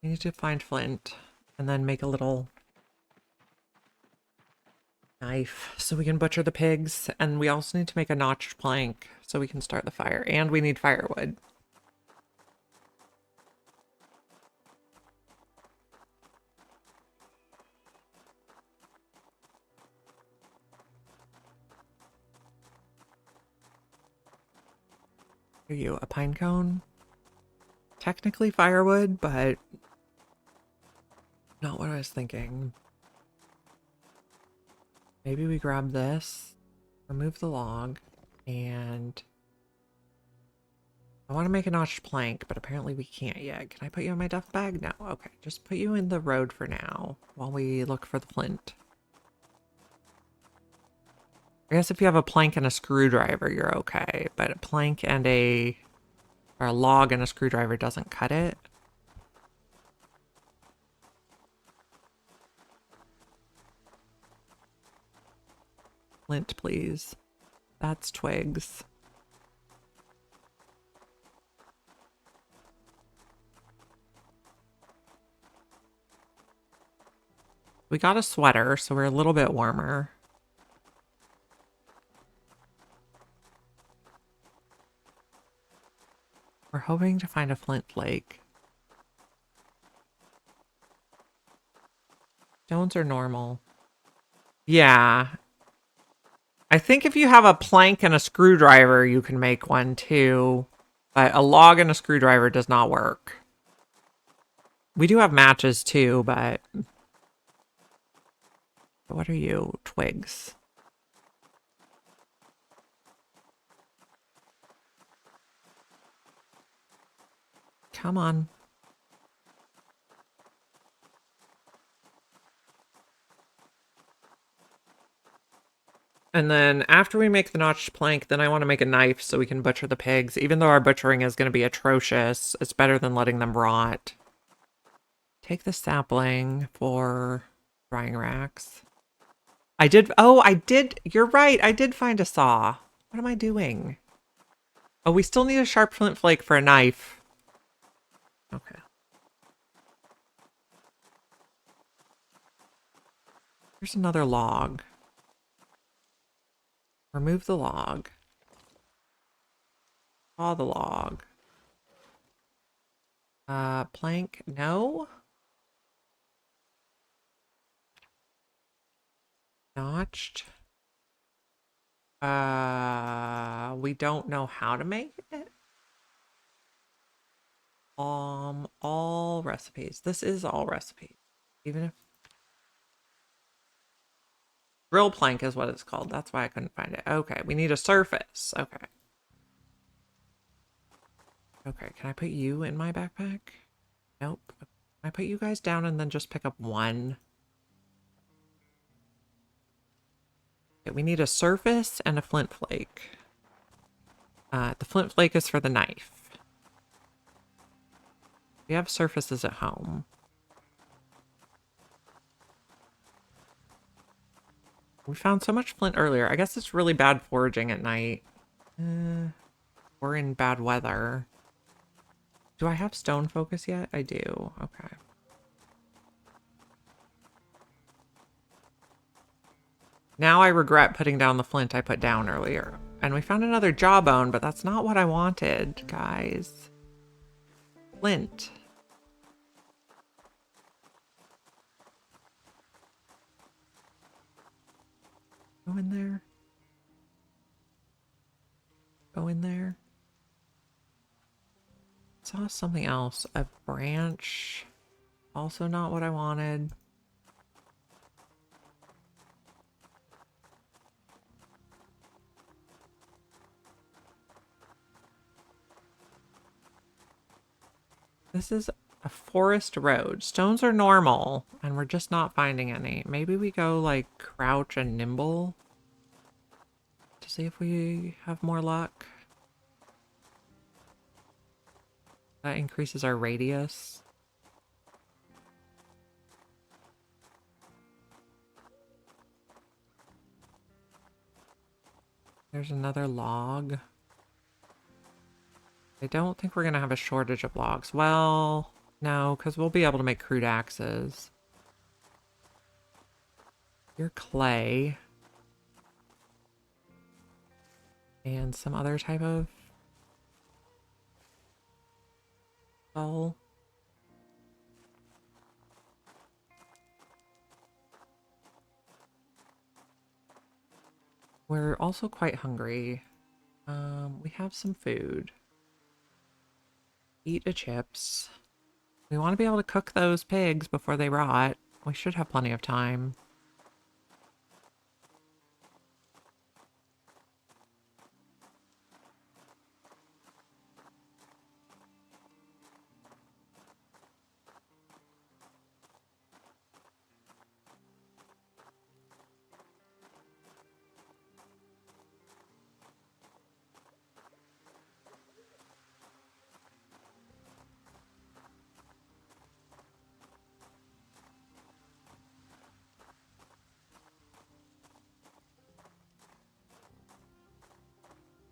We need to find flint and then make a little knife so we can butcher the pigs. And we also need to make a notched plank so we can start the fire. And we need firewood. What are you, a pine cone? Technically firewood, but not what I was thinking. Maybe we grab this, remove the log, and I want to make a notched plank, but apparently we can't yet. Can I put you in my duff bag? No. Okay, just put you in the road for now while we look for the flint. I guess if you have a plank and a screwdriver, you're okay, but a plank and or a log and a screwdriver doesn't cut it. Flint, please. That's twigs. We got a sweater, so we're a little bit warmer. We're hoping to find a flint flake. Stones are normal. Yeah. I think if you have a plank and a screwdriver, you can make one too. But a log and a screwdriver does not work. We do have matches too, but what are you? Twigs. Come on. And then after we make the notched plank, then I want to make a knife so we can butcher the pigs. Even though our butchering is going to be atrocious, it's better than letting them rot. Take the sapling for drying racks. You're right. I did find a saw. What am I doing? Oh, we still need a sharp flint flake for a knife. Okay. Here's another log. Remove the log. Saw the log. Plank, no. Notched. We don't know how to make it. All recipes. This is all recipes. Even if drill plank is what it's called. That's why I couldn't find it. Okay, we need a surface. Okay. Okay, can I put you in my backpack? Nope. Can I put you guys down and then just pick up one? Okay, we need a surface and a flint flake. The flint flake is for the knife. We have surfaces at home. We found so much flint earlier. I guess it's really bad foraging at night. We're in bad weather. Do I have stone focus yet? I do. Okay. Now I regret putting down the flint I put down earlier. And we found another jawbone, but that's not what I wanted, guys. Flint. Go in there. Go in there. Saw something else. A branch. Also not what I wanted. This is a forest road. Stones are normal, and we're just not finding any. Maybe we go like crouch and nimble to see if we have more luck. That increases our radius. There's another log. I don't think we're going to have a shortage of logs. Well, no, because we'll be able to make crude axes. You're clay. And some other type of skull. We're also quite hungry. We have some food. Eat a chips. We want to be able to cook those pigs before they rot. We should have plenty of time.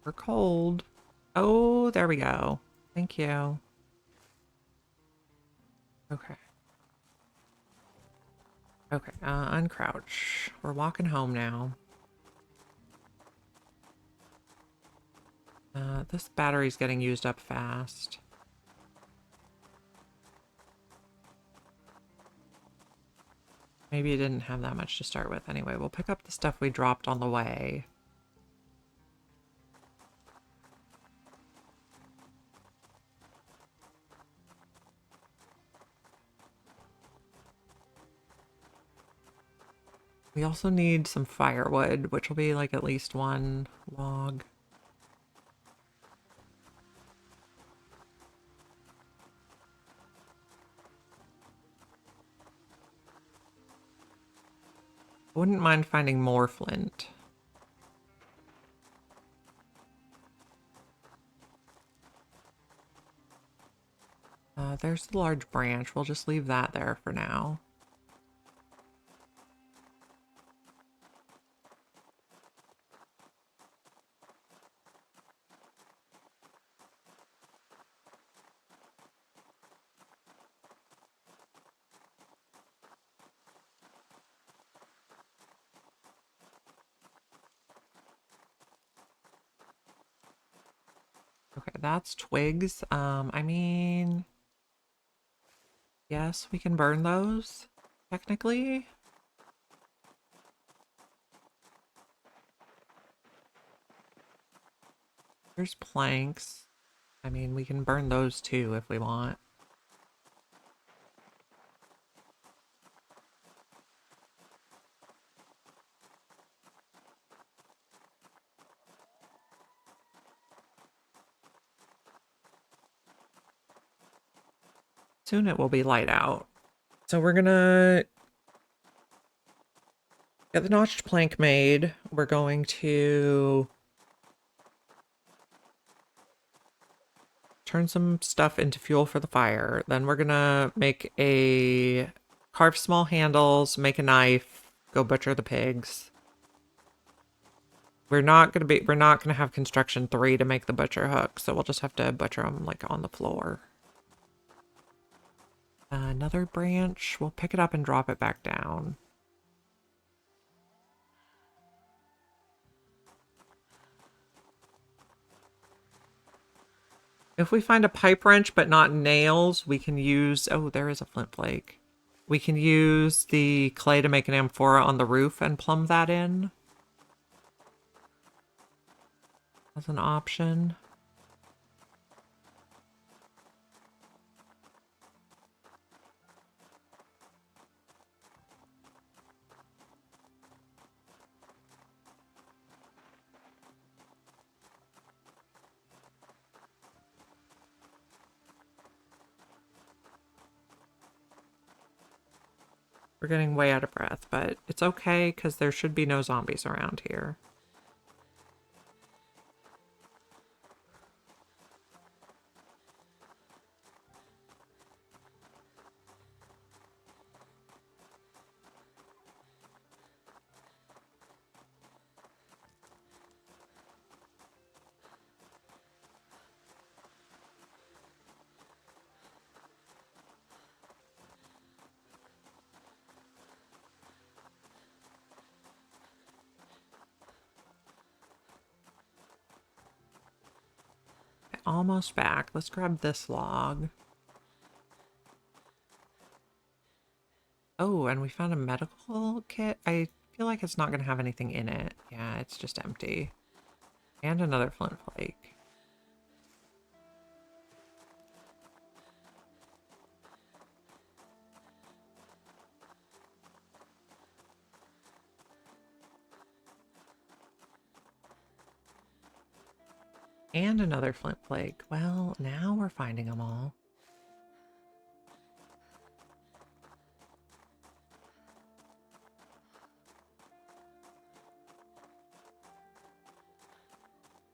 We're cold. Oh, there we go. Thank you. Okay. Okay, uncrouch. We're walking home now. This battery's getting used up fast. Maybe it didn't have that much to start with. Anyway, we'll pick up the stuff we dropped on the way. We also need some firewood, which will be like at least one log. I wouldn't mind finding more flint. There's the large branch. We'll just leave that there for now. Okay, that's twigs. I mean, yes, we can burn those, technically. There's planks. I mean, we can burn those too if we want. Soon it will be light out. So we're gonna get the notched plank made. We're going to turn some stuff into fuel for the fire. Then we're gonna carve small handles, make a knife, go butcher the pigs. We're not gonna have construction 3 to make the butcher hook, so we'll just have to butcher them like on the floor. Another branch. We'll pick it up and drop it back down. If we find a pipe wrench but not nails, we can use... Oh, there is a flint flake. We can use the clay to make an amphora on the roof and plumb that in. As an option. We're getting way out of breath, but it's okay because there should be no zombies around here. Almost back. Let's grab this log. Oh, and we found a medical kit. I feel like it's not going to have anything in it. Yeah, it's just empty. And another flint flake. And another flint flake. Well, now we're finding them all.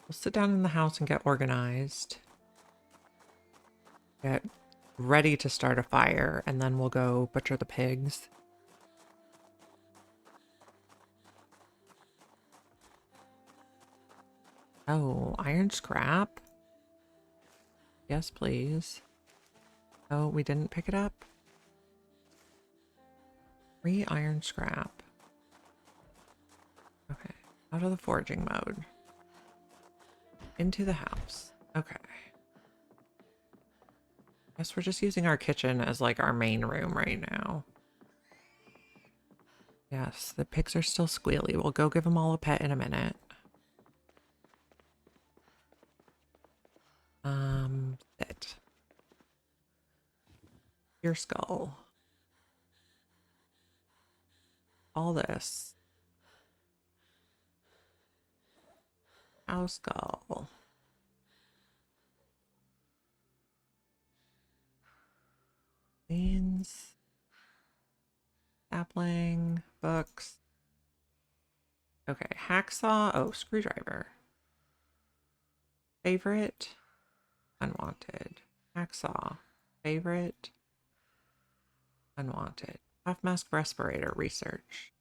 We'll sit down in the house and get organized. Get ready to start a fire, and then we'll go butcher the pigs. Oh, iron scrap? Yes, please. Oh, we didn't pick it up? 3 iron scrap. Okay, out of the foraging mode. Into the house. Okay. Guess we're just using our kitchen as like our main room right now. Yes, the pigs are still squealy. We'll go give them all a pet in a minute. Sit. Your skull. All this. Cow skull. Beans. Sapling. Books. Okay, hacksaw. Oh, screwdriver. Favorite. Unwanted. Hacksaw. Favorite. Unwanted. Half mask respirator research.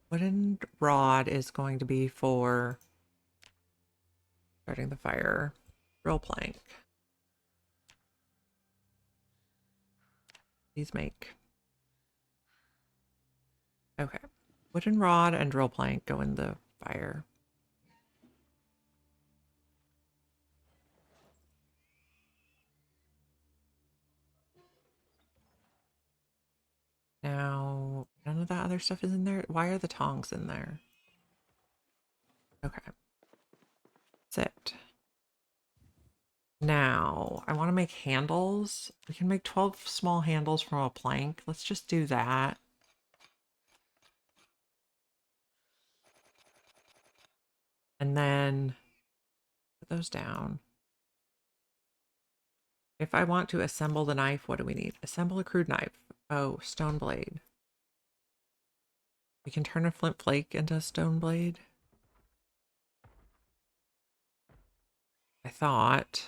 Wooden rod is going to be for starting the fire. Drill plank. These make. Okay. Wooden rod and drill plank go in the fire. Now, none of that other stuff is in there. Why are the tongs in there? Okay. Sit. Now, I want to make handles. We can make 12 small handles from a plank. Let's just do that. And then put those down. If I want to assemble the knife, what do we need? Assemble a crude knife. Oh, stone blade. We can turn a flint flake into a stone blade. I thought.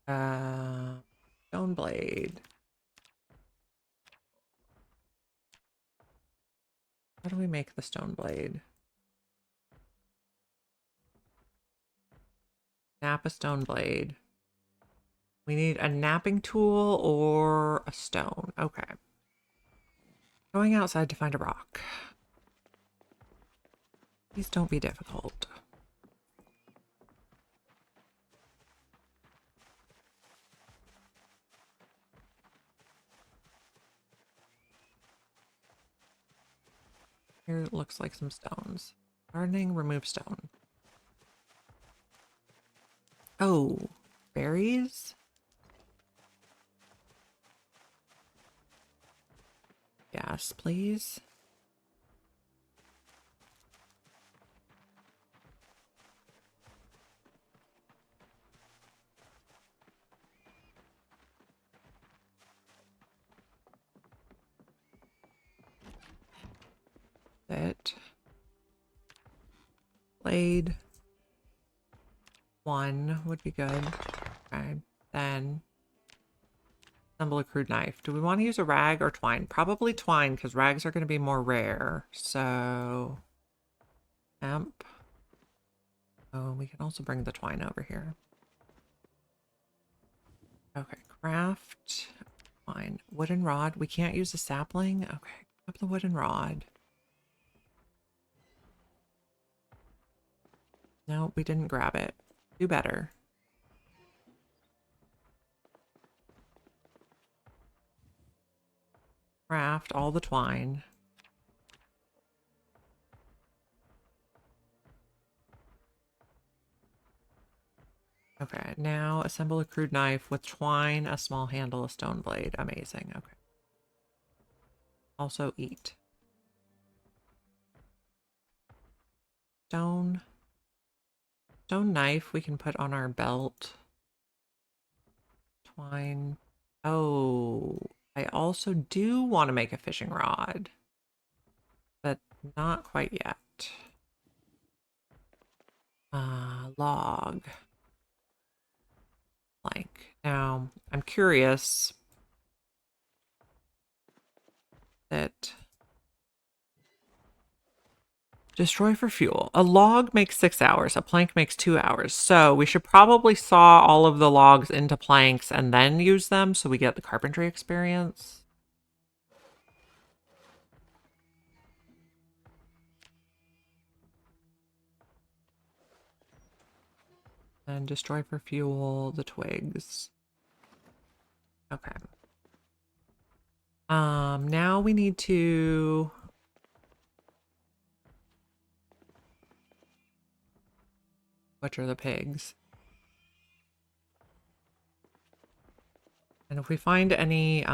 Stone blade. How do we make the stone blade? Nap a stone blade. We need a napping tool or a stone. Okay. Going outside to find a rock. Please don't be difficult. Here it looks like some stones. Gardening, remove stone. Oh, berries? Yes, please. That. Blade. 1 would be good. Okay. Then assemble a crude knife. Do we want to use a rag or twine? Probably twine, because rags are going to be more rare. So, hemp. Oh, we can also bring the twine over here. Okay, craft. Fine. Wooden rod. We can't use a sapling. Okay, grab the wooden rod. No, we didn't grab it. Do better. Craft all the twine. Okay, now assemble a crude knife with twine, a small handle, a stone blade. Amazing. Okay. Also eat. Stone. Stone knife we can put on our belt. Twine. Oh, I also do want to make a fishing rod, but not quite yet. Log. Plank. Now, I'm curious that destroy for fuel. A log makes 6 hours. A plank makes 2 hours. So we should probably saw all of the logs into planks and then use them so we get the carpentry experience. And destroy for fuel the twigs. Okay. Now we need to butcher the pigs. And if we find any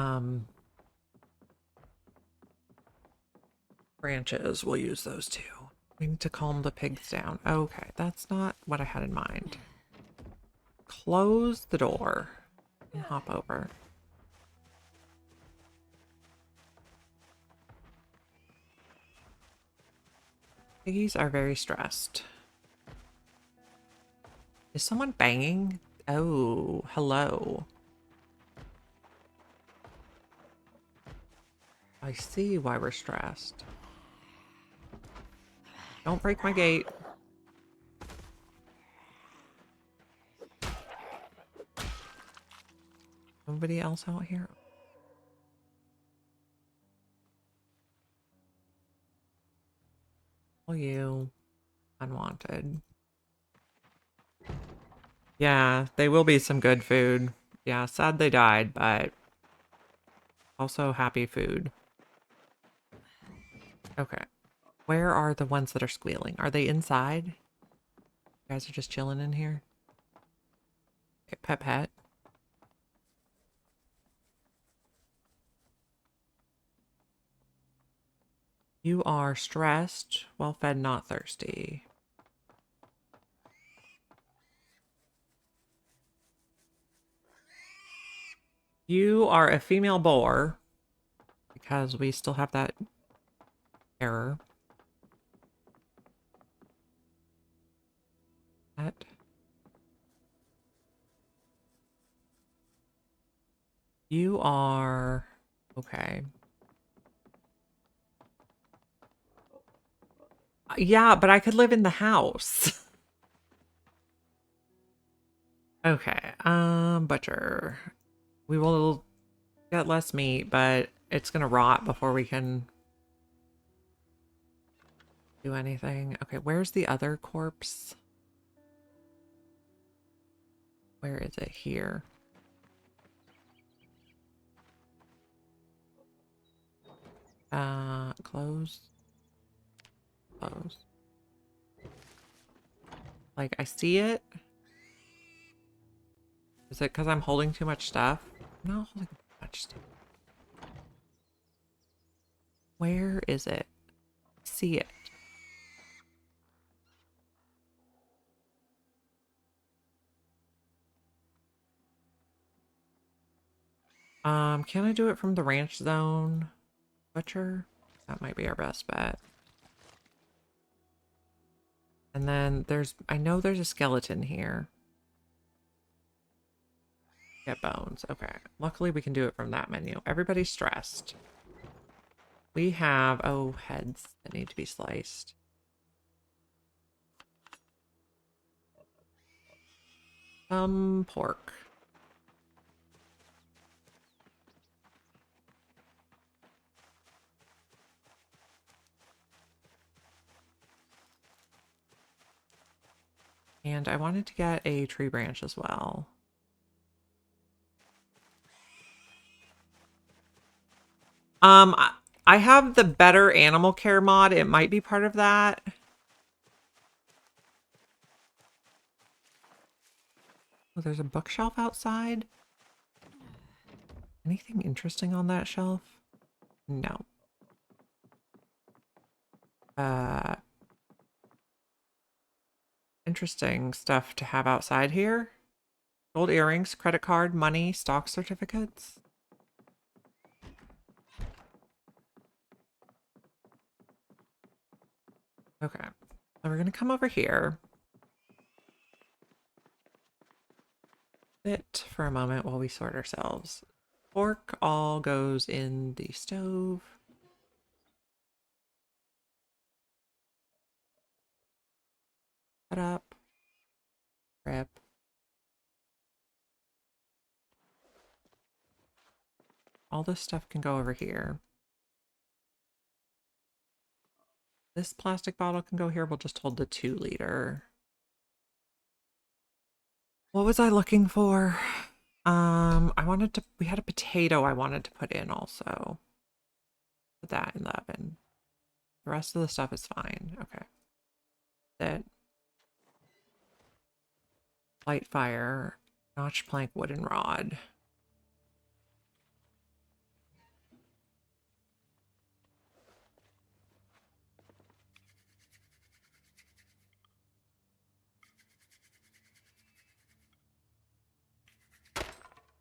branches, we'll use those too. We need to calm the pigs down. Okay, that's not what I had in mind. Close the door and hop over. Piggies are very stressed. Is someone banging? Oh, hello. I see why we're stressed. Don't break my gate. Nobody else out here? Oh, you. Unwanted. Yeah, they will be some good food. Yeah, sad they died, but also happy food. Okay. Where are the ones that are squealing? Are they inside? You guys are just chilling in here? Okay, pet pet. You are stressed, well fed, not thirsty. You are a female boar because we still have that error. That. You are okay. Yeah, but I could live in the house. Okay, butcher. We will get less meat, but it's gonna rot before we can do anything. Okay, where's the other corpse? Where is it? Here. Close. Close. Like, I see it. Is it because I'm holding too much stuff? I'm not holding too much stuff. Where is it? See it. Can I do it from the ranch zone? Butcher? That might be our best bet. And then I know there's a skeleton here. Get bones. Okay. Luckily we can do it from that menu. Everybody's stressed. We have, oh, heads that need to be sliced. Some pork. And I wanted to get a tree branch as well. I have the better animal care mod. It might be part of that. Oh, there's a bookshelf outside. Anything interesting on that shelf? No. interesting stuff to have outside here. Gold earrings, credit card, money, stock certificates. Okay, so we're gonna come over here. Sit for a moment while we sort ourselves. Pork all goes in the stove. Set up. Rip. All this stuff can go over here. This plastic bottle can go here. We'll just hold the 2-liter. What was I looking for? We had a potato I wanted to put in also. Put that in the oven. The rest of the stuff is fine. Okay. That light fire, notch plank, wooden rod.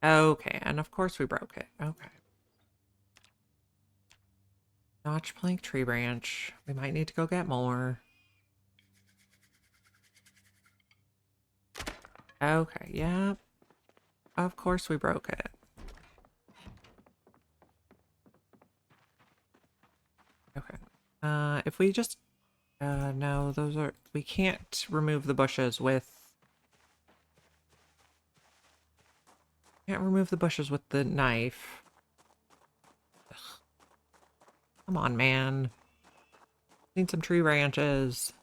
Okay, and of course we broke it. Okay. Notch plank, tree branch. We might need to go get more. Okay, yeah. Of course we broke it. Okay. If we just no, we can't remove the bushes with the knife. Ugh. Come on, man. Need some tree branches.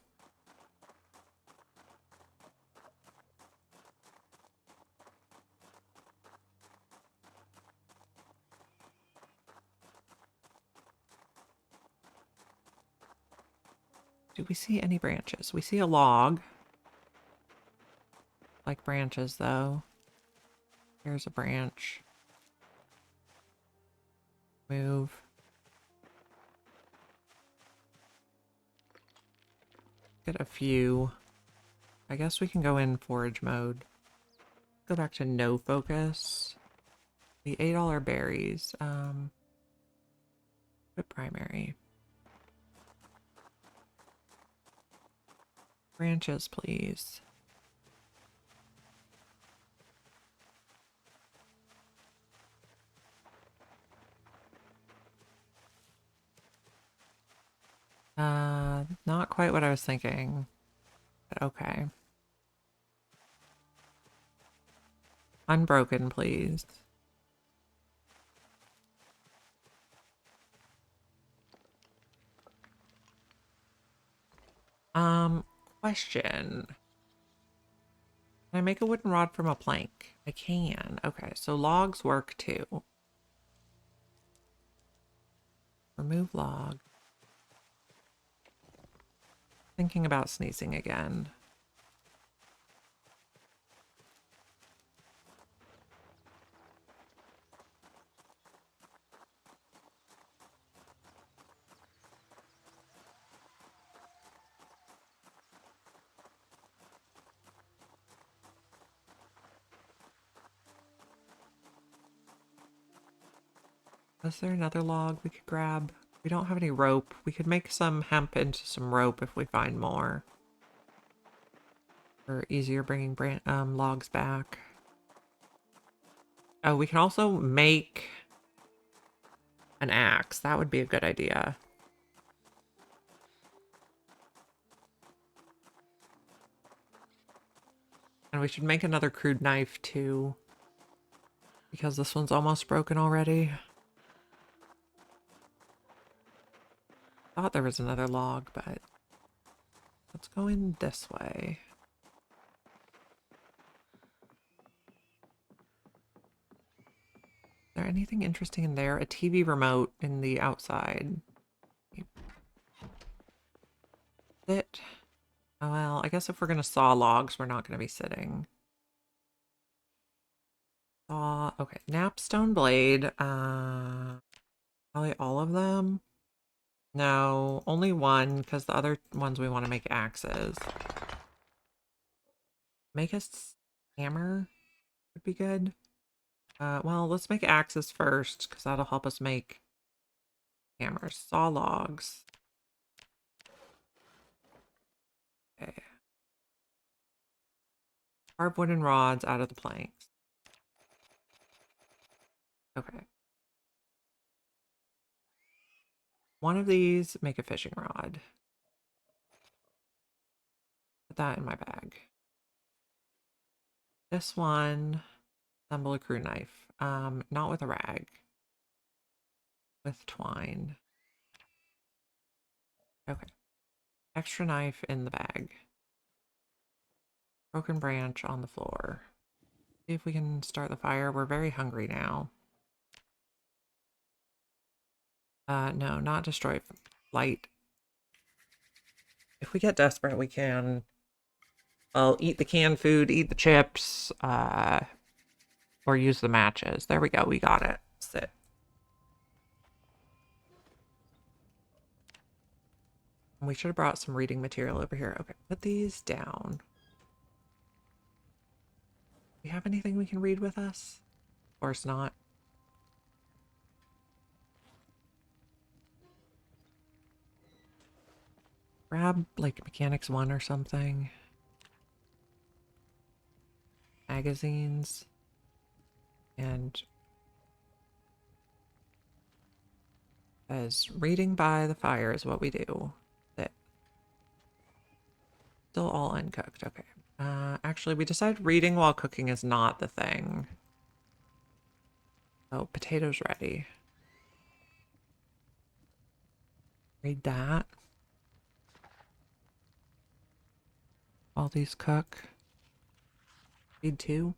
Do we see any branches? We see a log. Like branches, though. Here's a branch. Move. Get a few. I guess we can go in forage mode. Go back to no focus. We ate all our berries. Put primary. Branches, please. Not quite what I was thinking, but okay. Unbroken, please. Question. Can I make a wooden rod from a plank? I can. Okay, so logs work too. Remove log. Thinking about sneezing again. Is there another log we could grab? We don't have any rope. We could make some hemp into some rope if we find more. For easier bringing logs back. Oh, we can also make an axe. That would be a good idea. And we should make another crude knife too. Because this one's almost broken already. Thought there was another log, but let's go in this way. Is there anything interesting in there? A TV remote in the outside. Sit. Oh, well, I guess if we're gonna saw logs, we're not gonna be sitting. Saw. Okay, napstone blade. Probably all of them. No, only one, because the other ones we want to make axes. Make a hammer would be good. Well, let's make axes first, because that'll help us make hammers. Saw logs. Okay. Carve wooden rods out of the planks. Okay. One of these, make a fishing rod. Put that in my bag. This one, assemble a crew knife. Not with a rag. With twine. Okay. Extra knife in the bag. Broken branch on the floor. See if we can start the fire. We're very hungry now. No, not destroy light. If we get desperate, we can, well, eat the canned food, eat the chips, or use the matches. There we go. We got it. Sit. We should have brought some reading material over here. Okay, put these down. Do we have anything we can read with us? Of course not. Grab, like, Mechanics 1 or something. Magazines. And as reading by the fire is what we do. That still all uncooked. Okay. Actually, we decided reading while cooking is not the thing. Oh, potatoes ready. Read that. All these cook. Read 2.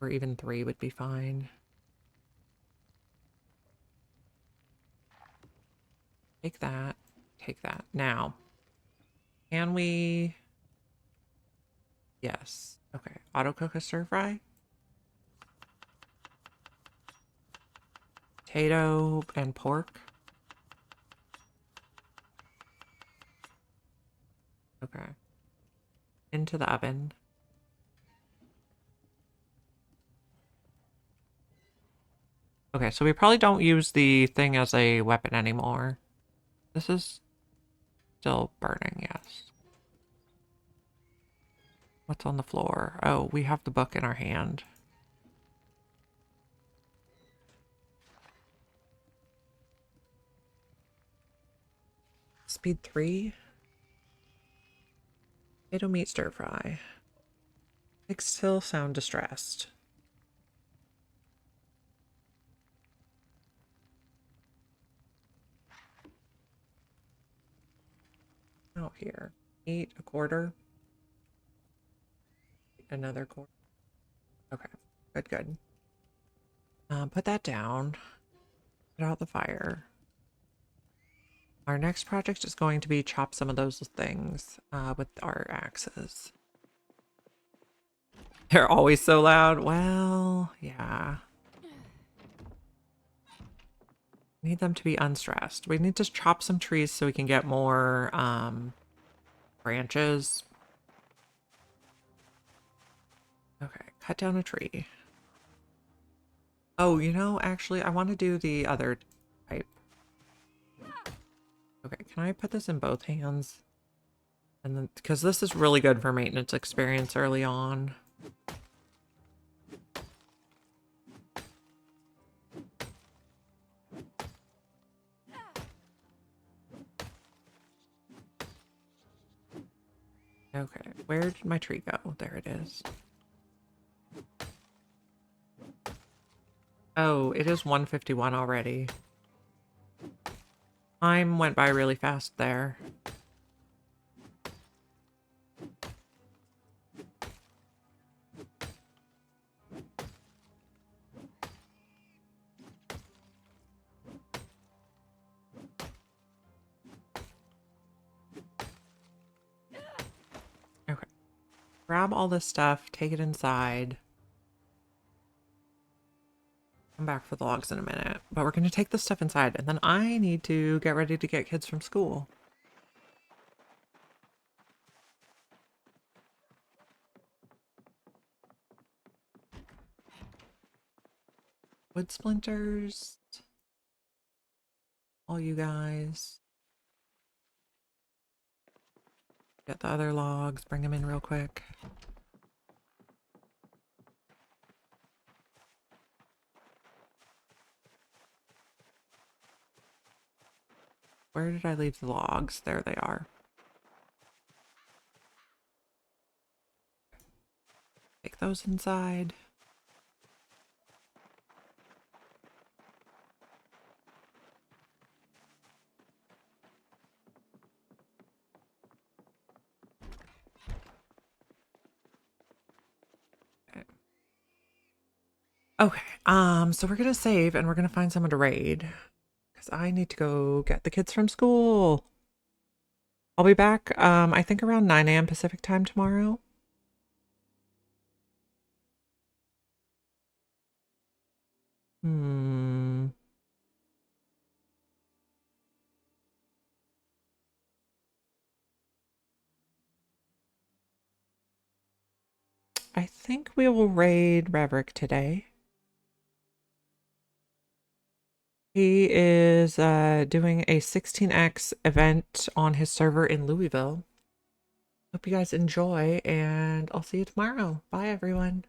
Or even 3 would be fine. Take that. Take that. Now, can we... Yes. Okay. Auto cook a stir fry. Potato and pork. Okay. Into the oven. Okay, so we probably don't use the thing as a weapon anymore. This is still burning, yes. What's on the floor? Oh, we have the book in our hand. Speed 3. Potato meat stir fry. Pigs still sound distressed. Out here. Eat a quarter. Another quarter. Okay. Good, good. Put that down. Put out the fire. Our next project is going to be chop some of those things with our axes. They're always so loud. Well, yeah. Need them to be unstressed. We need to chop some trees so we can get more branches. Okay, cut down a tree. Oh, you know, actually, I want to do the other type. Okay, can I put this in both hands? And then, because this is really good for maintenance experience early on. Okay, where did my tree go? There it is. Oh, it is 1:51 already. Time went by really fast there. Okay. Grab all this stuff, take it inside. Come back for the logs in a minute. But we're going to take this stuff inside, and then I need to get ready to get kids from school. Wood splinters. All you guys. Get the other logs, bring them in real quick. Where did I leave the logs? There they are. Take those inside. Okay, so we're gonna save and we're gonna find someone to raid. Because I need to go get the kids from school. I'll be back, I think around 9 a.m. Pacific time tomorrow. I think we will raid Reverick today. He is doing a 16x event on his server in Louisville. Hope you guys enjoy, and I'll see you tomorrow. Bye, everyone.